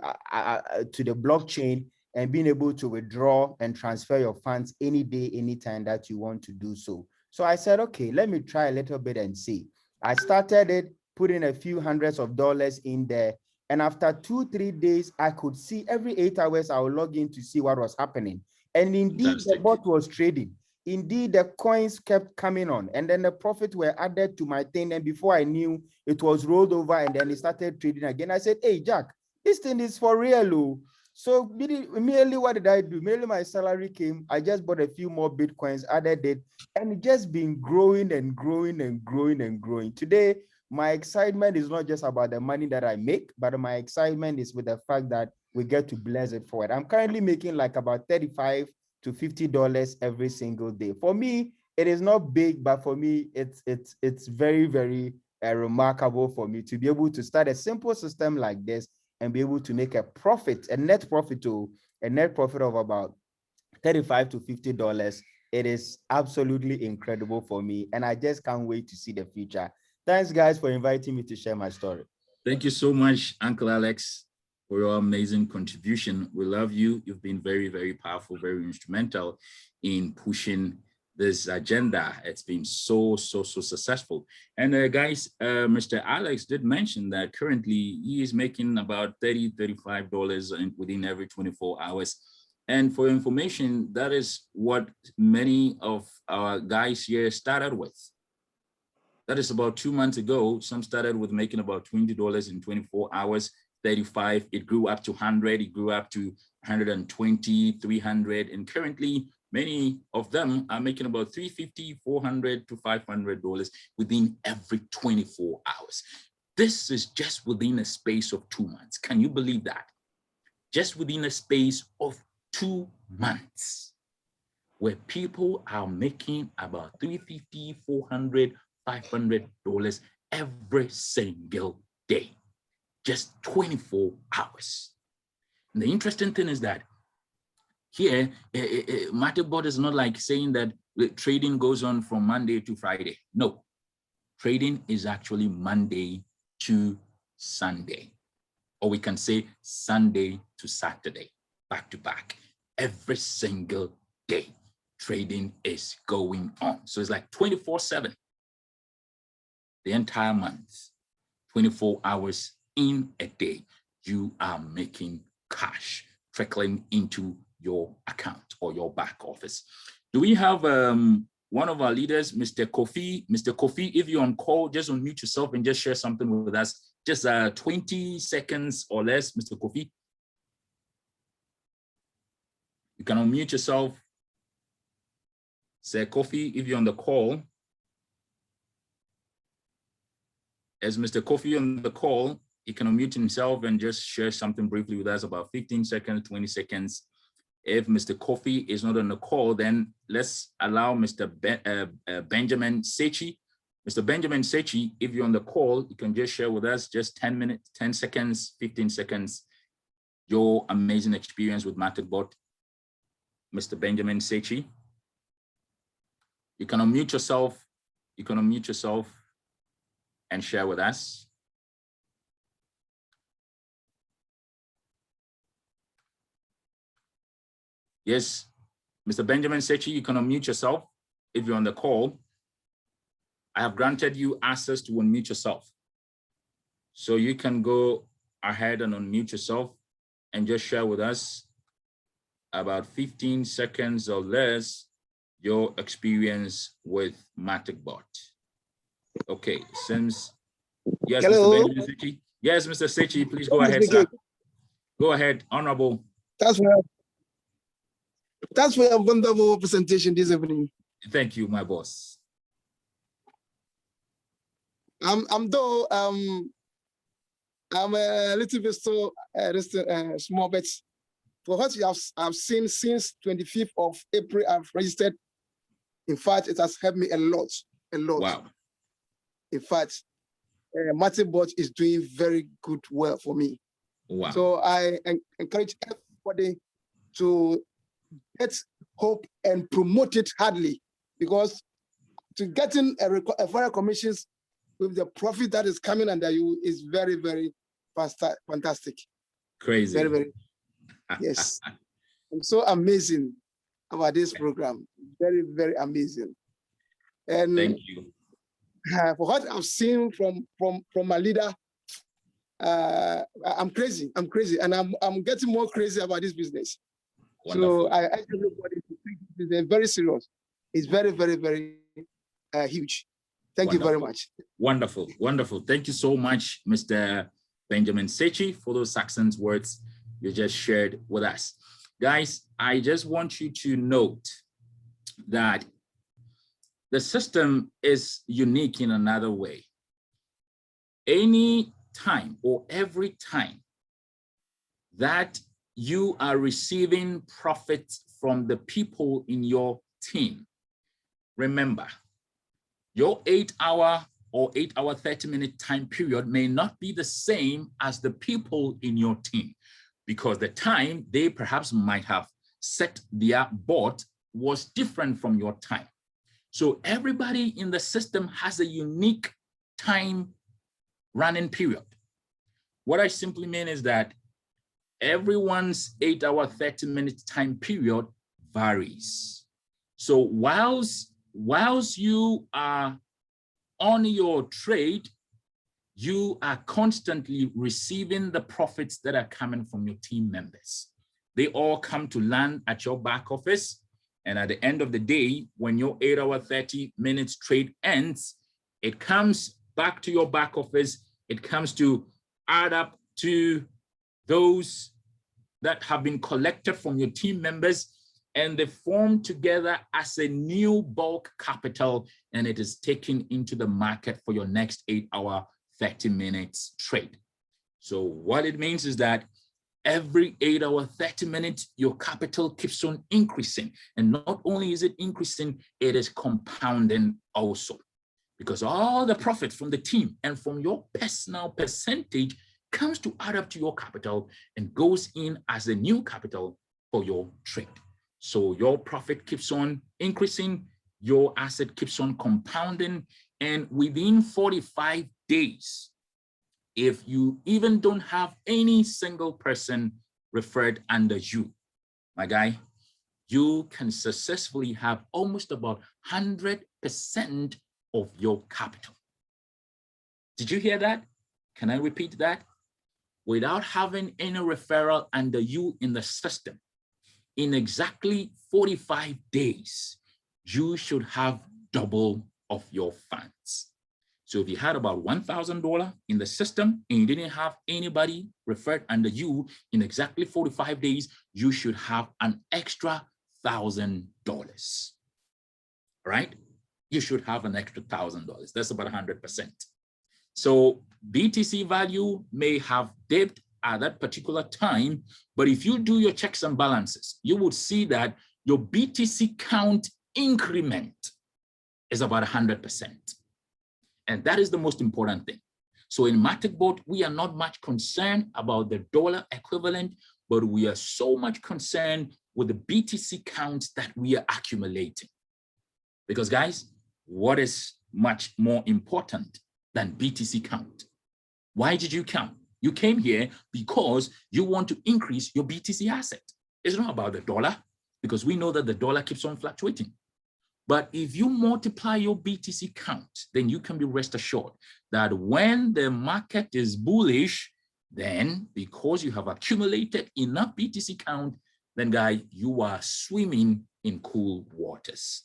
blockchain and being able to withdraw and transfer your funds any day, anytime that you want to do so. So I said, okay, let me try a little bit and see. I started it, put in a few hundreds of dollars in there. And after 2-3 days, I could see every 8 hours, I would log in to see what was happening. And indeed, the bot was trading. Indeed, the coins kept coming on, and then the profits were added to my thing. And before I knew, it was rolled over, and then it started trading again. I said, hey, Jack, this thing is for real. So immediately, what did I do? Immediately my salary came. I just bought a few more Bitcoins, added it, and it just been growing and growing and growing and growing. Today, my excitement is not just about the money that I make, but my excitement is with the fact that we get to bless it forward. I'm currently making like about $35 to $50 every single day. For me, it is not big, but for me, it's very remarkable for me to be able to start a simple system like this and be able to make a profit, a net profit of about $35 to $50. It is absolutely incredible for me, and I just can't wait to see the future. Thanks, guys, for inviting me to share my story. Thank you so much, Uncle Alex, for your amazing contribution. We love you. You've been very powerful, very instrumental in pushing this agenda. It's been so successful. And guys, Mr. Alex did mention that currently he is making about $35 within every 24 hours. And for information, that is what many of our guys here started with. That is about 2 months ago. Some started with making about $20 in 24 hours, 35. It grew up to 100. It grew up to 120, 300. And currently, many of them are making about $350, $400 to $500 within every 24 hours. This is just within a space of 2 months. Can you believe that? Just within a space of 2 months, where people are making about $350, $400, $500 every single day, just 24 hours. And the interesting thing is that here, Maticbot is not like saying that trading goes on from Monday to Friday. No, trading is actually Monday to Sunday, or we can say Sunday to Saturday, back to back, every single day. Trading is going on. So it's like 24/7. the entire month, 24 hours in a day, you are making cash trickling into your account or your back office. Do we have one of our leaders, Mr. Kofi? Mr. Kofi, if you're on call, just unmute yourself and just share something with us. Just 20 seconds or less, Mr. Kofi. You can unmute yourself. Sir Kofi, if you're on the call. As Mr. Kofi on the call, he can unmute himself and just share something briefly with us, about 15 seconds, 20 seconds. If Mr. Kofi is not on the call, then let's allow Mr. Benjamin Sechi. Mr. Benjamin Sechi, if you're on the call, you can just share with us just 10 minutes, 10 seconds, 15 seconds, your amazing experience with Maticbot. Mr. Benjamin Sechi, you can unmute yourself. You can unmute yourself and share with us. Yes, Mr. Benjamin Sechi, you can unmute yourself if you're on the call. I have granted you access to unmute yourself. So you can go ahead and unmute yourself and just share with us about 15 seconds or less your experience with Maticbot. Okay, since, yes, hello. Mr. Benjamin Sechi. Yes, Mr. Sechi, please go ahead, sir. Go ahead, Honorable. That's for a wonderful presentation this evening. Thank you, my boss. I'm a little bit so small, but for what I've seen since 25th of April, I've registered. In fact, it has helped me a lot. Wow. In fact, Maticbot is doing very well for me. Wow. So I encourage everybody to get hope and promote it hardly, because to getting a referral commissions with the profit that is coming under you is very, very fantastic. Crazy. Very, very. Yes. I'm so amazing about this program. Very, very amazing. And thank you. For what I've seen from my leader, I'm crazy, and I'm getting more crazy about this business. Wonderful. So I urge everybody to take this business very serious. It's very, very, very huge. Thank Wonderful. You very much. Wonderful, wonderful. Thank you so much, Mr. Benjamin Sechi, for those succinct words you just shared with us. Guys, I just want you to note that the system is unique in another way. Any time or every time that you are receiving profits from the people in your team, remember, your 8-hour or 8-hour 30-minute time period may not be the same as the people in your team, because the time they perhaps might have set their board was different from your time. So everybody in the system has a unique time running period. What I simply mean is that everyone's 8-hour 30-minute time period varies. So whilst you are on your trade, you are constantly receiving the profits that are coming from your team members. They all come to land at your back office. And at the end of the day, when your 8-hour 30-minute trade ends, it comes back to your back office. It comes to add up to those that have been collected from your team members, and they form together as a new bulk capital, and it is taken into the market for your next 8-hour 30-minute trade. So what it means is that every 8-hour 30 minutes, your capital keeps on increasing. And not only is it increasing, it is compounding also, because all the profit from the team and from your personal percentage comes to add up to your capital and goes in as a new capital for your trade. So your profit keeps on increasing, your asset keeps on compounding, and within 45 days, if you even don't have any single person referred under you, my guy, you can successfully have almost about 100% of your capital. Did you hear that? Can I repeat that? Without having any referral under you in the system, in exactly 45 days, you should have double of your funds. So if you had about $1,000 in the system and you didn't have anybody referred under you in exactly 45 days, you should have an extra $1,000, right? You should have an extra $1,000. That's about 100%. So BTC value may have dipped at that particular time, but if you do your checks and balances, you would see that your BTC count increment is about 100%. And that is the most important thing. So in Maticbot, we are not much concerned about the dollar equivalent, but we are so much concerned with the BTC counts that we are accumulating. Because guys, what is much more important than BTC count? Why did you count? You came here because you want to increase your BTC asset. It's not about the dollar, because we know that the dollar keeps on fluctuating. But if you multiply your BTC count, then you can be rest assured that when the market is bullish, then because you have accumulated enough BTC count, then guys, you are swimming in cool waters.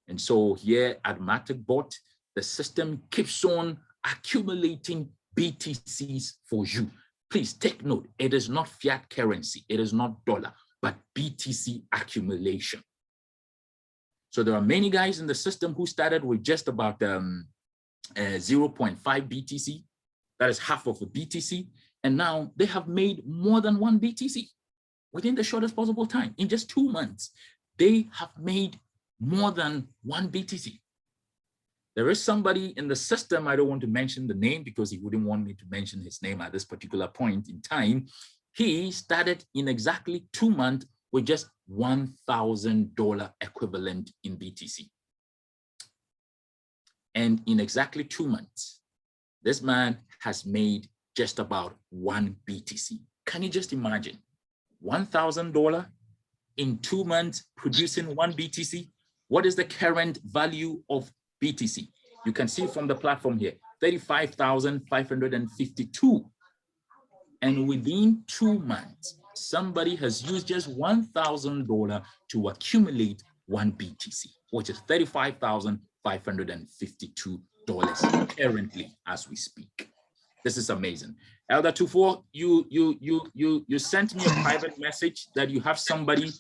And so here at Maticbot, the system keeps on accumulating BTCs for you. Please take note, it is not fiat currency, it is not dollar, but BTC accumulation. So there are many guys in the system who started with just about 0.5 BTC, that is half of a BTC, and now they have made more than 1 BTC within the shortest possible time. In just 2 months, they have made more than 1 BTC. There is somebody in the system, I don't want to mention the name because he wouldn't want me to mention his name at this particular point in time. He started in exactly 2 months with just $1,000 equivalent in BTC. And in exactly 2 months, this man has made just about 1 BTC. Can you just imagine? $1,000 in 2 months producing 1 BTC? What is the current value of BTC? You can see from the platform here, 35,552. And within 2 months, somebody has used just $1,000 to accumulate 1 BTC, which is $35,552 currently as we speak. This is amazing. Elder Tufo, you sent me a private message that you have somebody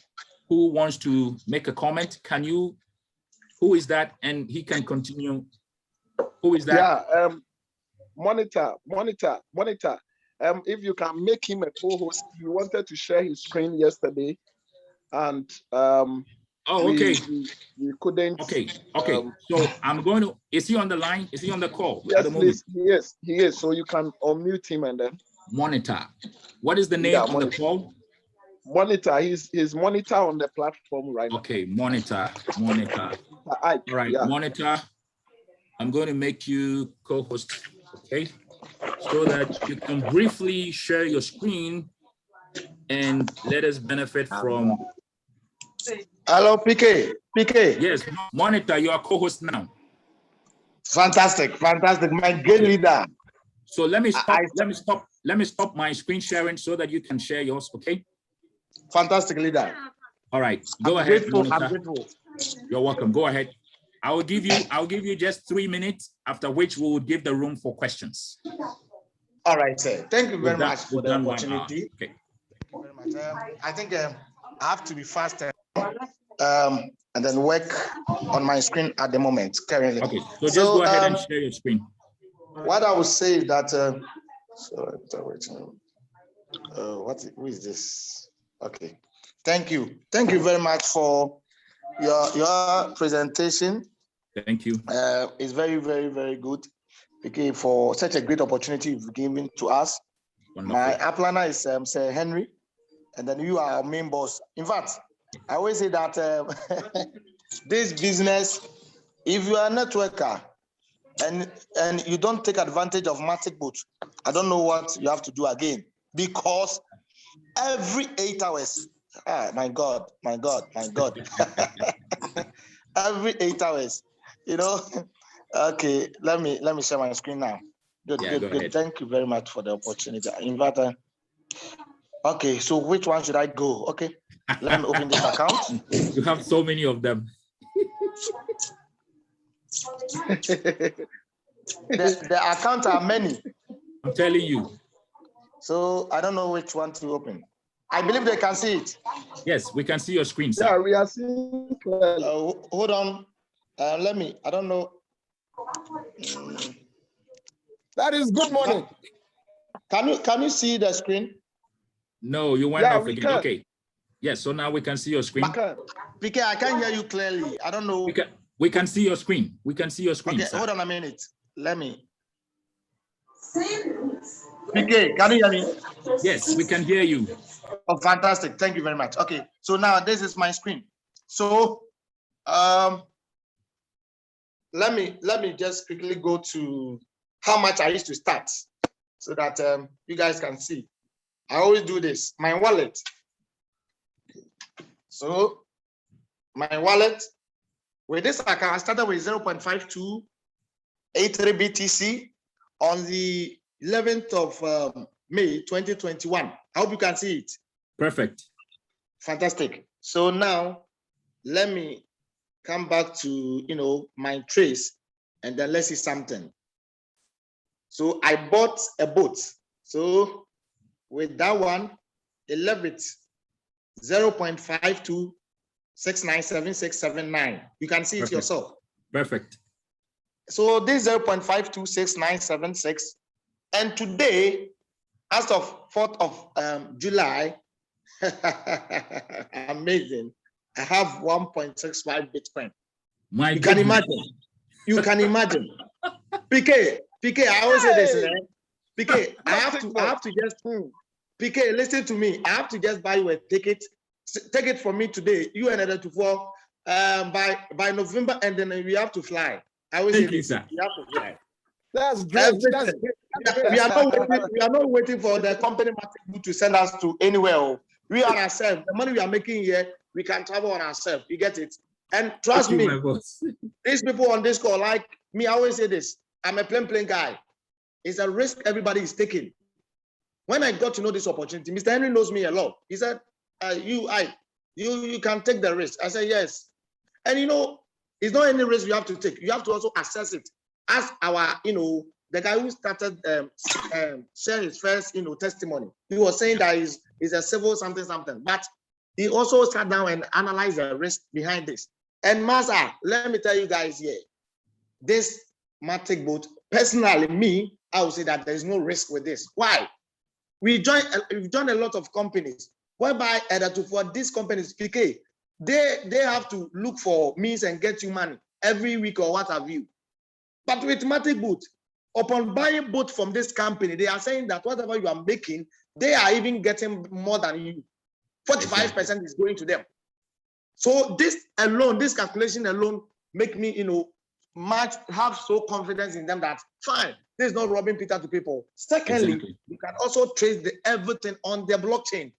who wants to make a comment. Can you, who is that? And he can continue. Who is that? Yeah, Monitor. If you can make him a co-host, he wanted to share his screen yesterday, and okay. we couldn't. Okay. So I'm going to. Is he on the line? Is he on the call? Yes, please. He is. So you can unmute him and then. Monitor. What is the name on the call? Monitor. He's Monitor on the platform right now. Okay, Monitor. All right, yeah. Monitor. I'm going to make you co-host. Okay. So that you can briefly share your screen and let us benefit from. Hello, PK. Yes, Monitor, you are co-host now. Fantastic, my great leader. So let me stop my screen sharing so that you can share yours, okay? Fantastic leader. All right, go ahead. I'm grateful. You're welcome. Go ahead. I'll give you just 3 minutes, after which we will give the room for questions. All right, sir. Thank you very much for the opportunity. Okay. Thank you very much. I think I have to be faster and then work on my screen at the moment currently. Okay, so just go ahead and share your screen. What I would say is that who is this? Okay. Thank you very much for your presentation. Thank you. It's very, very, very good. Okay, for such a great opportunity you've given to us. Wonderful. My upliner is Sir Henry, and then you are our main boss. In fact, I always say that this business, if you are a networker and you don't take advantage of Maticbot, I don't know what you have to do again, because every 8 hours, my God. Every 8 hours, Okay, let me share my screen now. Good, Yeah, good, go good. ahead. Thank you very much for the opportunity. In fact, okay, so which one should I go? Okay, let me open this account. You have so many of them. The accounts are many. I'm telling you. So I don't know which one to open. I believe they can see it. Yes, we can see your screen, sir. Yeah, we are seeing clearly. Hold on. Let me, I don't know. That is good morning. Can you see the screen? No, you went Yeah, off we again. can. Okay. Yes, so now we can see your screen. PK, I can't hear you clearly. I don't know. We can see your screen. We can see your screen, Okay, sir. hold on a minute. Let me. PK, can you hear me? Yes, we can hear you. Oh, fantastic. Thank you very much. Okay, so now this is my screen. So let me just quickly go to how much I used to start so that you guys can see. I always do this. My wallet. So my wallet, with this account, I started with 0.5283 BTC on the 11th of May 2021. I hope you can see it. Perfect. Fantastic. So now let me come back to my trace, and then let's see something. So I bought a boat. So with that one, 11th 0.52697679. You can see it yourself. Perfect. So this 0.526976, and today, as of 4th of July, amazing. I have 1.65 Bitcoin. You can imagine. You can imagine. PK, I always say this. PK, I have to just. PK, listen to me. I have to just buy you a ticket. Take it from me today. You and another 24 by November, and then we have to fly. I always say this. We have to fly. That's great. That's great. We are not waiting for the company Maticbot to send us to anywhere. We are ourselves. The money we are making here, we can travel on ourselves. You get it? And trust me, these people on this call, like me, I always say this. I'm a plain guy. It's a risk everybody is taking. When I got to know this opportunity, Mr. Henry knows me a lot. He said, you can take the risk. I said, yes. And it's not any risk you have to take. You have to also assess it. As our, the guy who started sharing his first, testimony, he was saying that is a civil something, but he also sat down and analyzed the risk behind this. And Master, let me tell you guys here, this Maticbot, personally, me, I would say that there is no risk with this. Why? We've joined a lot of companies, whereby for these companies, PK, they have to look for means and get you money every week or what have you. But with Maticbot, upon buying boat from this company, they are saying that whatever you are making, they are even getting more than you. 45% is going to them. So this calculation alone, make me, have so confidence in them that fine, this is not robbing Peter to people. Secondly, you can also trace everything on the blockchain.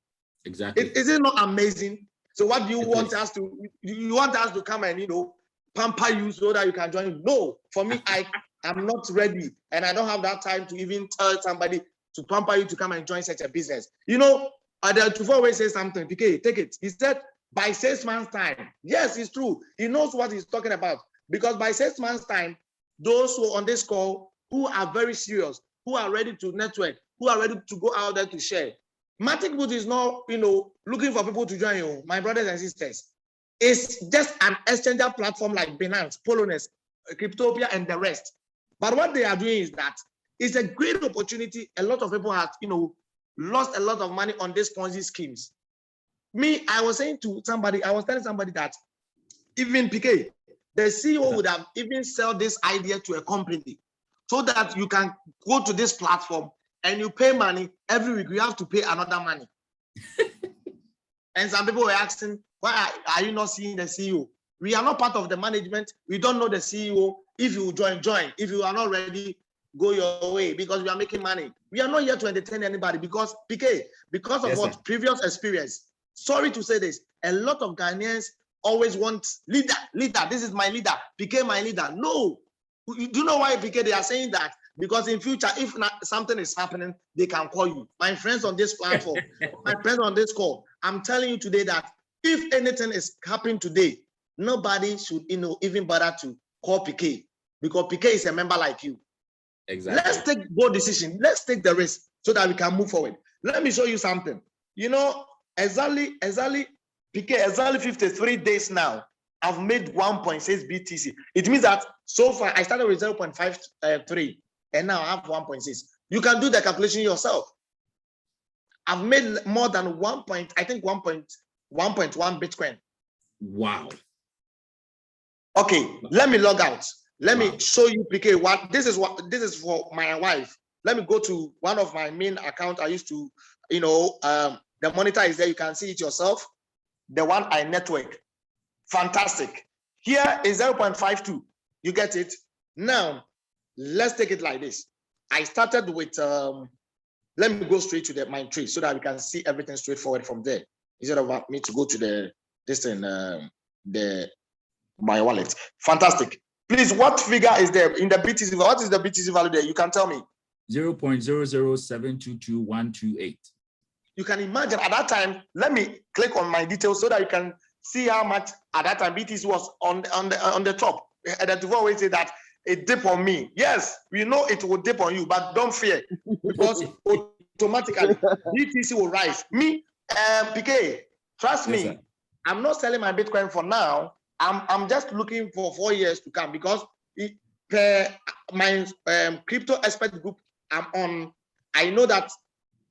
Exactly. Is it not amazing? So what do you want us to? You want us to come and pamper you so that you can join? No, for me, I'm not ready, and I don't have that time to even tell somebody to pamper you to come and join such a business. Adel always say something. PK, take it. He said by 6 months' time. Yes, it's true. He knows what he's talking about, because by 6 months' time, those who are on this call, who are very serious, who are ready to network, who are ready to go out there to share. Maticbot is not, looking for people to join you, my brothers and sisters. It's just an exchanger platform like BINANCE, POLONIEX, Cryptopia, and the rest. But what they are doing is that it's a great opportunity. A lot of people have, lost a lot of money on these Ponzi schemes. Me, I was telling somebody that even PK, the CEO would have even sell this idea to a company so that you can go to this platform and you pay money every week. You have to pay another money. And some people were asking, why are you not seeing the CEO? We are not part of the management. We don't know the CEO. If you join. If you are not ready, go your way, because we are making money. We are not here to entertain anybody, because PK, because of previous experience. Sorry to say this, a lot of Ghanaians always want leader. This is my leader. PK, my leader. No. Do you know why, PK? They are saying that because in future, if not, something is happening, they can call you. My friends on this platform, my friends on this call, I'm telling you today that if anything is happening today, nobody should, even bother to call PK, because PK is a member like you. Exactly. Let's take bold decision. Let's take the risk so that we can move forward. Let me show you something. Exactly, PK, exactly 53 days now, I've made 1.6 BTC. It means that so far I started with 0.53 and now I have 1.6. You can do the calculation yourself. I've made more than 1.1 Bitcoin. Wow. Okay, let me log out. Let me show you, PK, what this is for my wife. Let me go to one of my main accounts. I used to, the monitor is there. You can see it yourself. The one I network. Fantastic. Here is 0.52. You get it? Now, let's take it like this. I started with, let me go straight to my tree so that we can see everything straightforward from there. Instead of me to go to my wallet. Fantastic. Please, what figure is there in the BTC? What is the BTC value there? You can tell me. 0.007222128. You can imagine at that time, let me click on my details so that you can see how much at that time BTC was on the top. And that you always say that it dip on me. Yes, we know it will dip on you, but don't fear, because automatically BTC will rise. Me, PK, trust me, sir. I'm not selling my Bitcoin for now. I'm just looking for 4 years to come, because my crypto expert group I'm on, I know that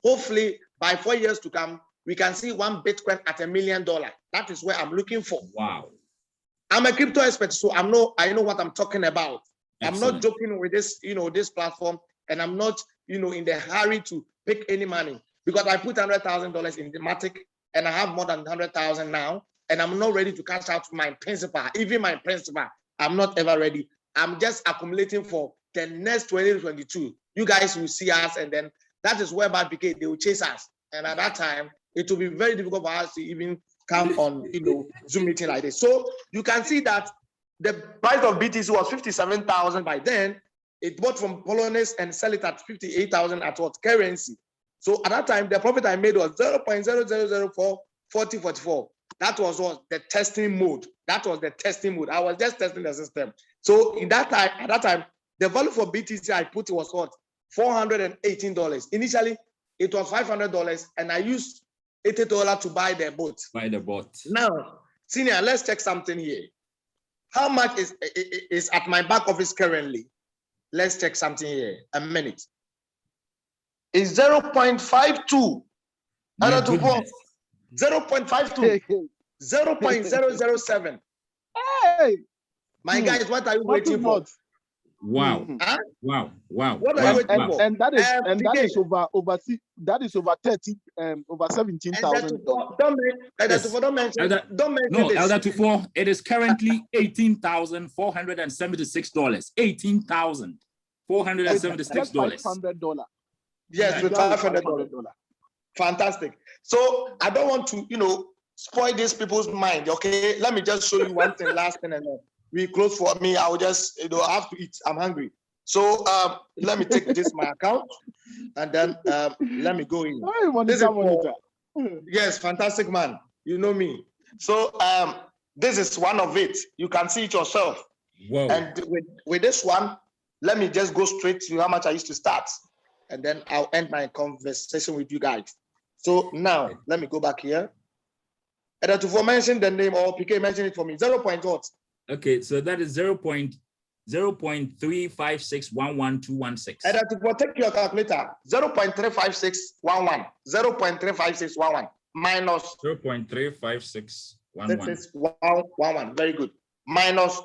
hopefully by 4 years to come, we can see 1 Bitcoin at $1 million. That is where I'm looking for. Wow. I'm a crypto expert, so I know what I'm talking about. Excellent. I'm not joking with this, this platform, and I'm not, in the hurry to pick any money, because I put $100,000 in the Matic, and I have more than 100,000 now, and I'm not ready to cash out my principal. Even my principal, I'm not ever ready. I'm just accumulating for the next 2022. You guys will see us, and then that is whereby PK, they will chase us. And at that time, it will be very difficult for us to even come on, Zoom meeting like this. So you can see that the price of BTC was 57,000 by then. It bought from POLONIEX and sell it at 58,000 at what currency. So at that time, the profit I made was 0.00044044. That was what the testing mode. That was the testing mode. I was just testing the system. So at that time, the value for BTC I put was what? $418. Initially, it was $500, and I used $80 to buy the bot. Now, senior, let's check something here. How much is at my back office currently? Let's check something here. A minute. It's 0.52. 0.52. 0.007. Hey, my guys, what are you waiting for? Wow. Huh? Wow. What are you waiting for? And that is over 30 over 17,000. Don't mention no, Elder Tufo, it is currently $18,476. $18,476. $500. Yes, with $500. Fantastic. So I don't want to, spoil these people's mind. Okay, let me just show you one thing, last thing, and then we close for me. I'll just, I have to eat. I'm hungry. So let me take this my account, and then let me go in. This is yes, fantastic man. You know me. So this is one of it. You can see it yourself. Whoa. And with this one, let me just go straight to how much I used to start, and then I'll end my conversation with you guys. So now let me go back here. And to mention the name, or PK mention it for me. 0. What? Okay, so that is 0.035611216. And to protect your calculator, 0.35611. 0.35611 minus 0.35611. Very good. Minus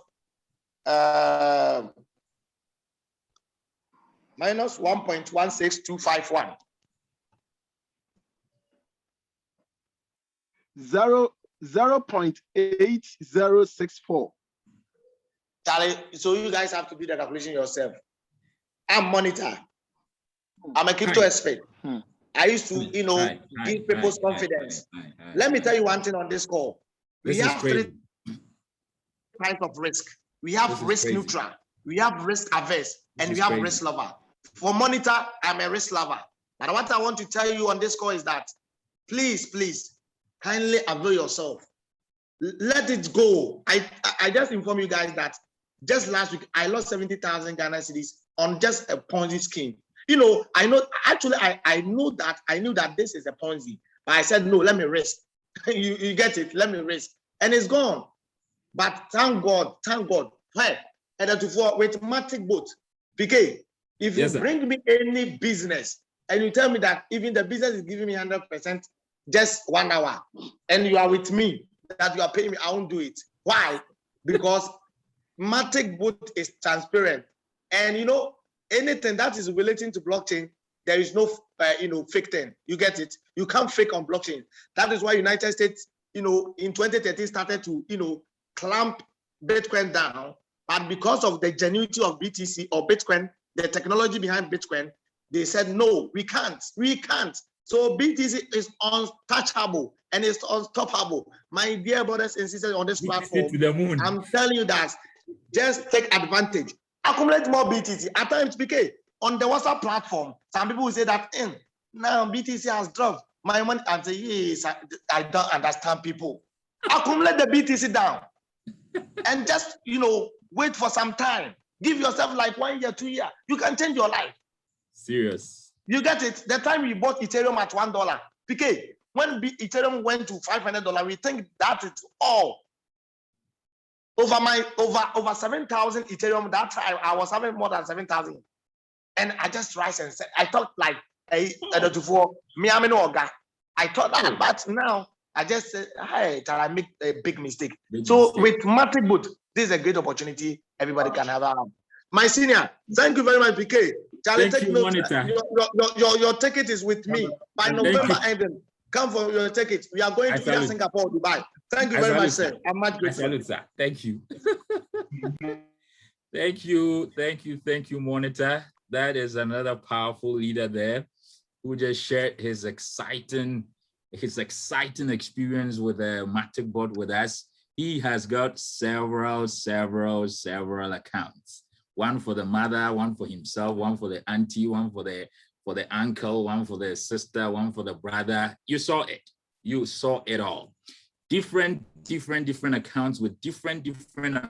1.16251. 0.8064. Charlie, so you guys have to do the calculation yourself. I'm monitor. I'm a crypto expert. I used to, give people's confidence. Let me tell you one thing on this call. We have 3 kinds of risk. We have risk neutral, we have risk averse, and we have risk lover. For monitor, I'm a risk lover. But what I want to tell you on this call is that please, kindly avail yourself. Let it go. I just inform you guys that just last week, I lost 70,000 Ghana cedis on just a Ponzi scheme. You know, I knew that this is a Ponzi, but I said, no, let me risk. you get it, let me risk. And it's gone. But thank God. Hey, and with Maticbot, PK, if you bring me any business and you tell me that even the business is giving me 100% just 1 hour, and you are with me, that you are paying me, I won't do it. Why? Because Maticbot is transparent, and you know anything that is relating to blockchain, there is no fake thing. You get it? You can't fake on blockchain. That is why United States, in 2013 started to clamp Bitcoin down, but because of the genuinity of BTC or Bitcoin, the technology behind Bitcoin, they said no, we can't. So BTC is untouchable and it's unstoppable. My dear brothers and sisters on this platform, to the moon. I'm telling you that just take advantage. Accumulate more BTC. At times, PK, on the WhatsApp platform, some people will say that now BTC has dropped. My money, and say, yes, I don't understand people. Accumulate the BTC down and just, wait for some time. Give yourself like 1 year, 2 years. You can change your life. Serious. You get it? The time we bought Ethereum at $1, PK, when Ethereum went to $500, we think that is all. Over 7,000 Ethereum, that time I was having more than 7,000. And I just rise and said, I thought like I thought that, but now I just said, hey, I make a big mistake. With Maticbot, this is a great opportunity. Everybody can have. My senior, thank you very much, PK. Charlie, take note. Your ticket is with me. By November ending, come for your ticket. We are going to either Singapore or Dubai. Thank you very much, sir. I'm much grateful. Thank you. Thank you, Monitor. That is another powerful leader there who just shared his exciting experience with Maticbot with us. He has got several accounts. One for the mother, one for himself, one for the auntie, one for the uncle, one for the sister, one for the brother. You saw it. You saw it all. Different accounts with different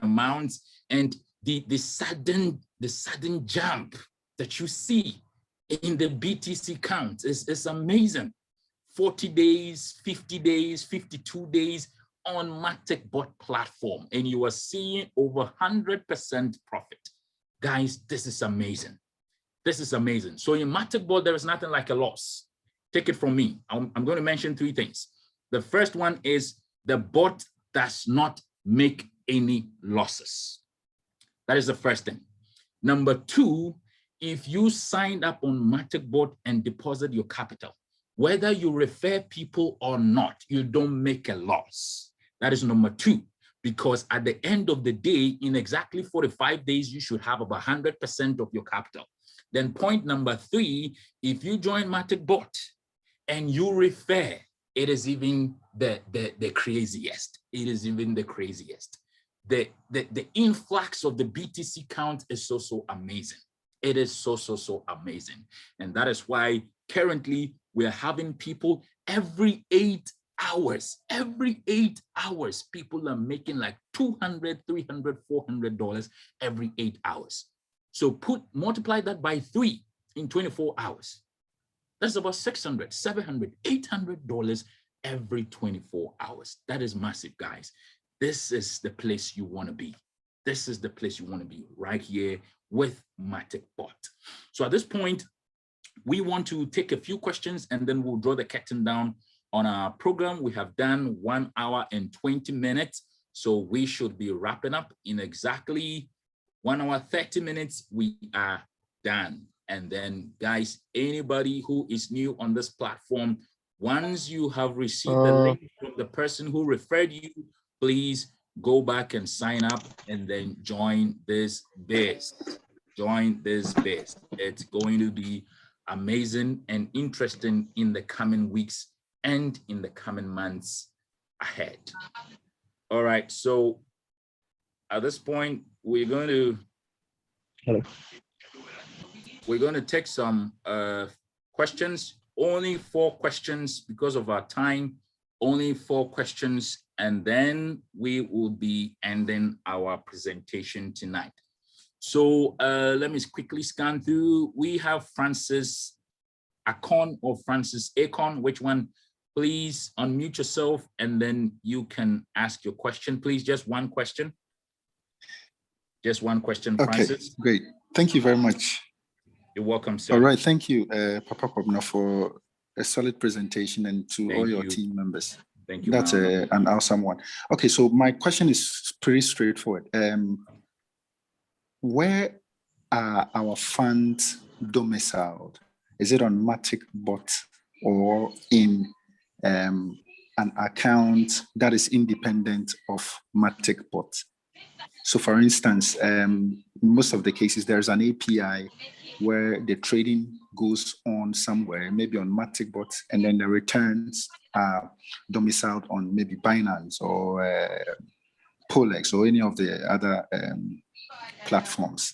amounts, and the sudden jump that you see in the BTC count is amazing. 40 days, 50 days, 52 days on Maticbot platform, and you are seeing over 100% profit. Guys, this is amazing. This is amazing. So in Maticbot, there is nothing like a loss. Take it from me. I'm going to mention 3 things. The first one is the bot does not make any losses. That is the first thing. Number 2, if you signed up on Maticbot and deposit your capital, whether you refer people or not, you don't make a loss. That is number 2. Because at the end of the day, in exactly 45 days, you should have about 100% of your capital. Then point number 3, if you join Maticbot and you refer, it is even the craziest. It is even the craziest. The influx of the BTC count is so amazing. It is so amazing. And that is why currently we're having people every 8 hours, people are making like $200, $300, $400 every 8 hours. So multiply that by 3 in 24 hours. That's about $600, $700, $800 every 24 hours. That is massive, guys. This is the place you want to be. This is the place you want to be, right here with Maticbot. So at this point, we want to take a few questions and then we'll draw the curtain down on our program. We have done 1 hour and 20 minutes. So we should be wrapping up in exactly 1 hour, 30 minutes. We are done. And then guys, anybody who is new on this platform, once you have received the link from the person who referred you, please go back and sign up and then join this base. Join this base. It's going to be amazing and interesting in the coming weeks and in the coming months ahead. All right, so at this point, we're going to we're going to take some questions, only 4 questions because of our time, only 4 questions, and then we will be ending our presentation tonight. So let me quickly scan through. We have Francis Akon or Francis Akon. Which one? Please unmute yourself and then you can ask your question. Please, just one question. Just one question, Francis. Okay, great. Thank you very much. You're welcome, sir. All right, thank you, Papa Pobna, for a solid presentation, and to all your team members. Thank you. That's an awesome one. Okay, so my question is pretty straightforward. Where are our funds domiciled? Is it on Maticbot or in an account that is independent of Maticbot? So for instance, in most of the cases, there's an API where the trading goes on somewhere, maybe on Maticbot, and then the returns are domiciled on maybe BINANCE or POLONIEX or any of the other platforms.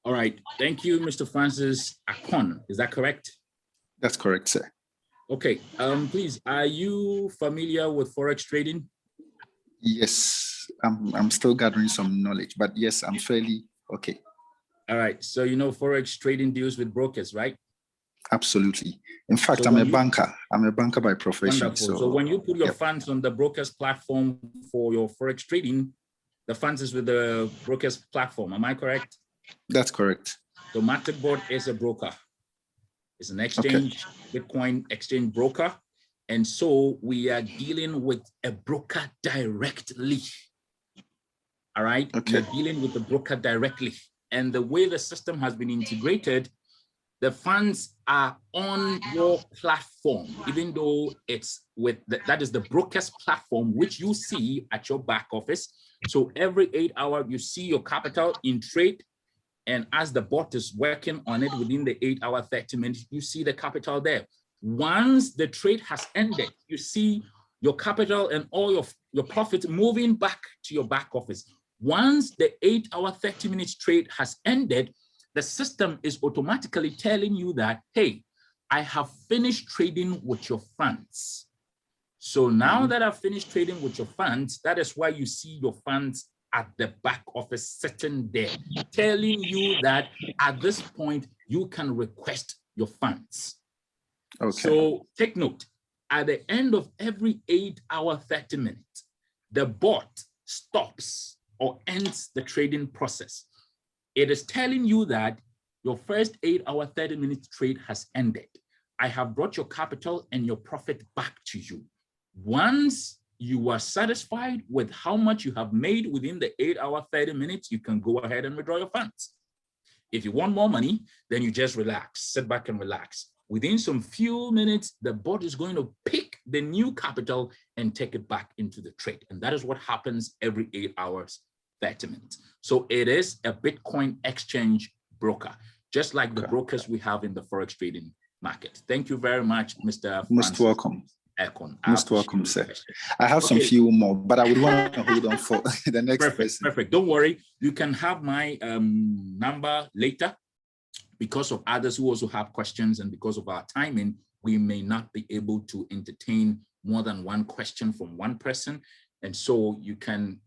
All right, thank you, Mr. Francis Akon. Is that correct? That's correct, sir. Okay, please, are you familiar with Forex trading? Yes, I'm still gathering some knowledge, but yes, I'm fairly okay. All right, so you know Forex trading deals with brokers, right? Absolutely. In fact, so I'm a banker. I'm a banker by profession. So when you put your funds on the broker's platform for your Forex trading, the funds is with the broker's platform. Am I correct? That's correct. So Maticbot is a broker. It's an exchange, Bitcoin exchange broker. And so we are dealing with a broker directly. All right. Okay. We're dealing with the broker directly. And the way the system has been integrated, the funds are on your platform, even though it's with that is the broker's platform, which you see at your back office. So every 8 hours, you see your capital in trade. And as the bot is working on it within the 8 hour, 30 minutes, you see the capital there. Once the trade has ended, you see your capital and all your profits moving back to your back office. Once the 8 hour, 30 minutes trade has ended, the system is automatically telling you that, hey, I have finished trading with your funds. So now that I've finished trading with your funds, that is why you see your funds at the back office sitting there, telling you that at this point, you can request your funds. Okay. So take note, at the end of every 8 hour, 30 minutes, the bot stops or ends the trading process. It is telling you that your first 8 hour, 30 minutes trade has ended. I have brought your capital and your profit back to you. Once you are satisfied with how much you have made within the 8 hour, 30 minutes, you can go ahead and withdraw your funds. If you want more money, then you just relax, sit back and relax. Within some few minutes, the bot is going to pick the new capital and take it back into the trade. And that is what happens every 8 hours, 30 minutes. So it is a Bitcoin exchange broker, just like the brokers we have in the Forex trading market. Thank you very much, Mr. Most welcome. Akon. Most welcome, sir. I have some few more, but I would want to hold on for the next person. Perfect. Don't worry. You can have my number later. Because of others who also have questions and because of our timing, we may not be able to entertain more than one question from one person. And so you can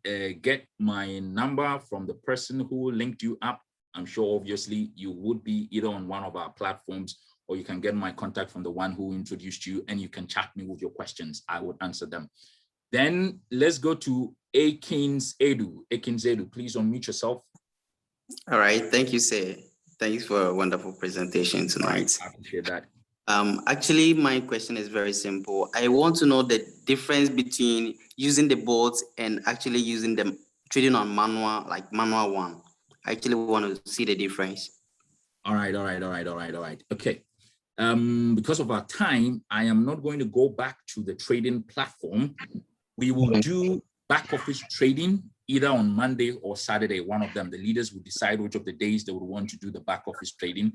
get my number from the person who linked you up. I'm sure obviously you would be either on one of our platforms, or you can get my contact from the one who introduced you, and you can chat me with your questions. I would answer them. Then let's go to Akins Edu. Akins Edu, please unmute yourself. All right, thank you, sir. Thanks for a wonderful presentation tonight. I appreciate that. Actually, my question is very simple. I want to know the difference between using the bots and actually using them trading on manual, like manual one. I actually want to see the difference. All right. Okay. Because of our time, I am not going to go back to the trading platform. We will do back office trading either on Monday or Saturday. One of them, the leaders will decide which of the days they would want to do the back office trading.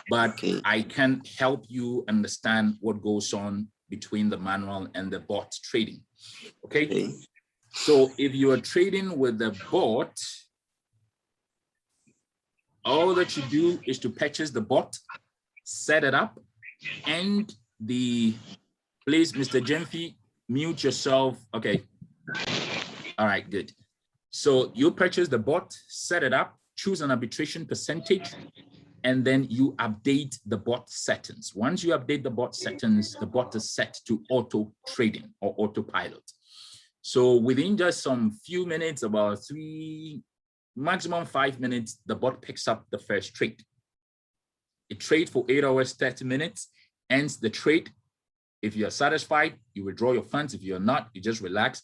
But I can help you understand what goes on between the manual and the bot trading. Okay. So if you are trading with the bot, All that you do is to purchase the bot, set it up, and please, Mr. Jemfi, mute yourself. Okay. All right, good. So you purchase the bot, set it up, choose an arbitration percentage, and then you update the bot settings. Once you update the bot settings, the bot is set to auto trading or autopilot. So within just some few minutes, about 3, maximum 5 minutes, the bot picks up the first trade. It trades for 8 hours, 30 minutes, ends the trade. If you're satisfied, you withdraw your funds. If you're not, you just relax.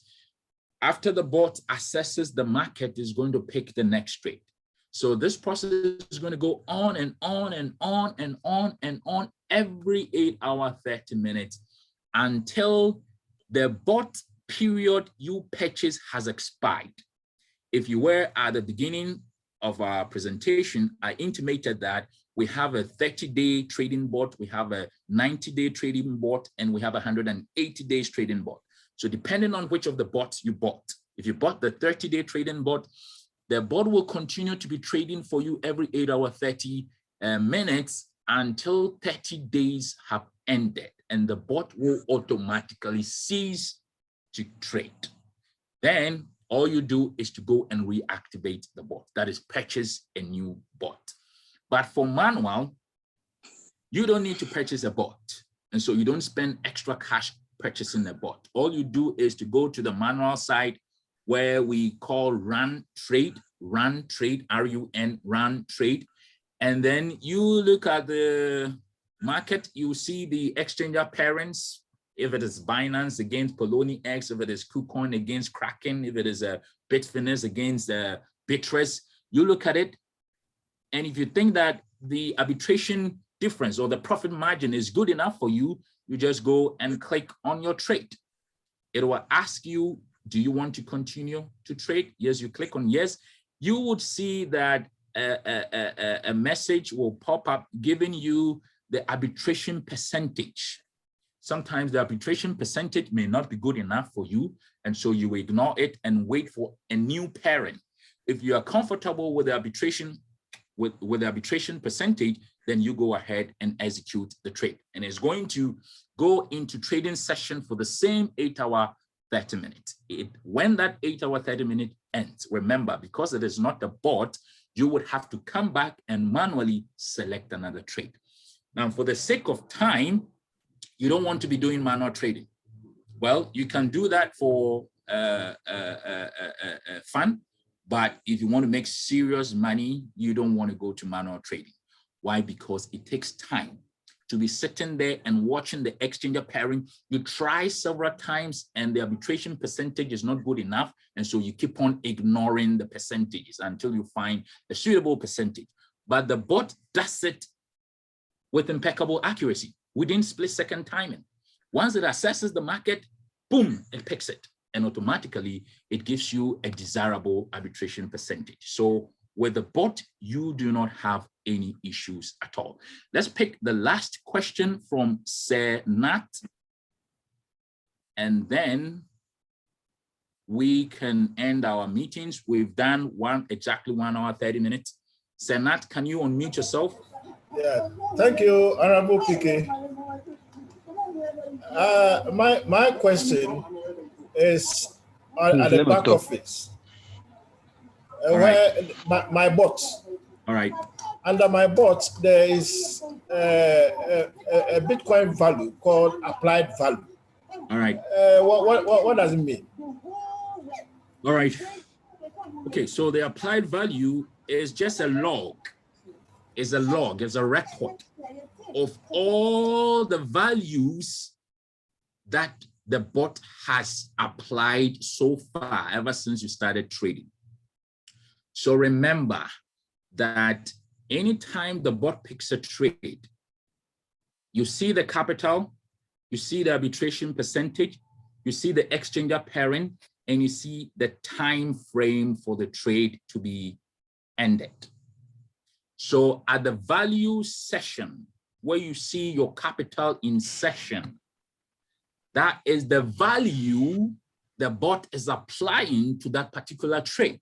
After the bot assesses the market, is going to pick the next trade. So this process is going to go on and on and on and on and on every 8 hours, 30 minutes until the bot period you purchase has expired. If you were at the beginning of our presentation, I intimated that we have a 30-day trading bot, we have a 90-day trading bot, and we have a 180 days trading bot. So depending on which of the bots you bought, if you bought the 30-day trading bot, the bot will continue to be trading for you every 8 hours, 30 minutes until 30 days have ended, and the bot will automatically cease to trade. Then all you do is to go and reactivate the bot. That is, purchase a new bot. But for manual, you don't need to purchase a bot. And so you don't spend extra cash purchasing a bot. All you do is to go to the manual side where we call run trade, R-U-N, run trade. And then you look at the market, you see the exchanger parents. If it is Binance against POLONIEX, if it is KuCoin against Kraken, if it is a Bitfinex against Bitress, you look at it. And if you think that the arbitration difference or the profit margin is good enough for you, you just go and click on your trade. It will ask you, do you want to continue to trade? Yes, you click on yes. You would see that a message will pop up giving you the arbitration percentage. Sometimes the arbitration percentage may not be good enough for you, and so you ignore it and wait for a new pairing. If you are comfortable with the arbitration, with the arbitration percentage, then you go ahead and execute the trade. And it's going to go into trading session for the same 8 hour, 30 minutes. When that 8 hour, 30 minute ends, remember, because it is not a bot, you would have to come back and manually select another trade. Now, for the sake of time, you don't want to be doing manual trading. Well, you can do that for fun, but if you want to make serious money, you don't want to go to manual trading. Why? Because it takes time to be sitting there and watching the exchanger pairing. You try several times and the arbitration percentage is not good enough. And so you keep on ignoring the percentages until you find a suitable percentage. But the bot does it with impeccable accuracy within split-second timing. Once it assesses the market, boom, it picks it. And automatically it gives you a desirable arbitration percentage. So with the bot, you do not have any issues at all. Let's pick the last question from Sir Nat, and then we can end our meetings. We've done exactly 1 hour, 30 minutes. Sir Nat, can you unmute yourself? Yeah, thank you, Honorable PK. My question is at the back office, where my bot. All right. Under my bot, there is a Bitcoin value called applied value. All right. What does it mean? All right. Okay, so the applied value is just a log. It's a log, it's a record of all the values that the bot has applied so far ever since you started trading. So remember that anytime the bot picks a trade, you see the capital, you see the arbitration percentage, you see the exchanger pairing, and you see the time frame for the trade to be ended. So at the value session, where you see your capital in session, that is the value the bot is applying to that particular trade.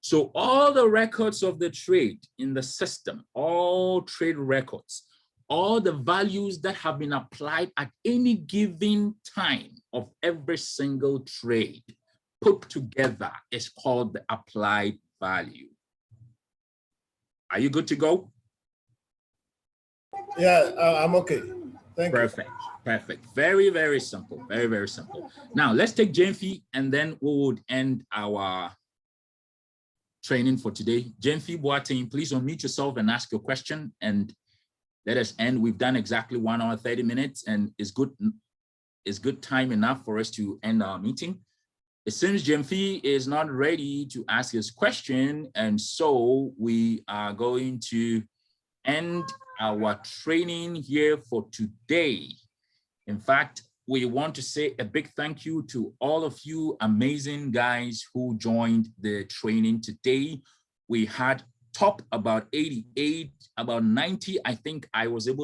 So all the records of the trade in the system, all trade records, all the values that have been applied at any given time of every single trade put together is called the applied value. Are you good to go? Yeah, I'm okay. Thank you. Perfect, perfect. Very, very simple. Very, very simple. Now let's take Jenfi and then we would end our training for today. Jenfi Boateng, please unmute yourself and ask your question and let us end. We've done exactly 1 hour, 30 minutes and it's good time enough for us to end our meeting. It seems Jenfi is not ready to ask his question, and so we are going to end our training here for today. In fact, we want to say a big thank you to all of you amazing guys who joined the training today. We had top about 88, about 90, I think I was able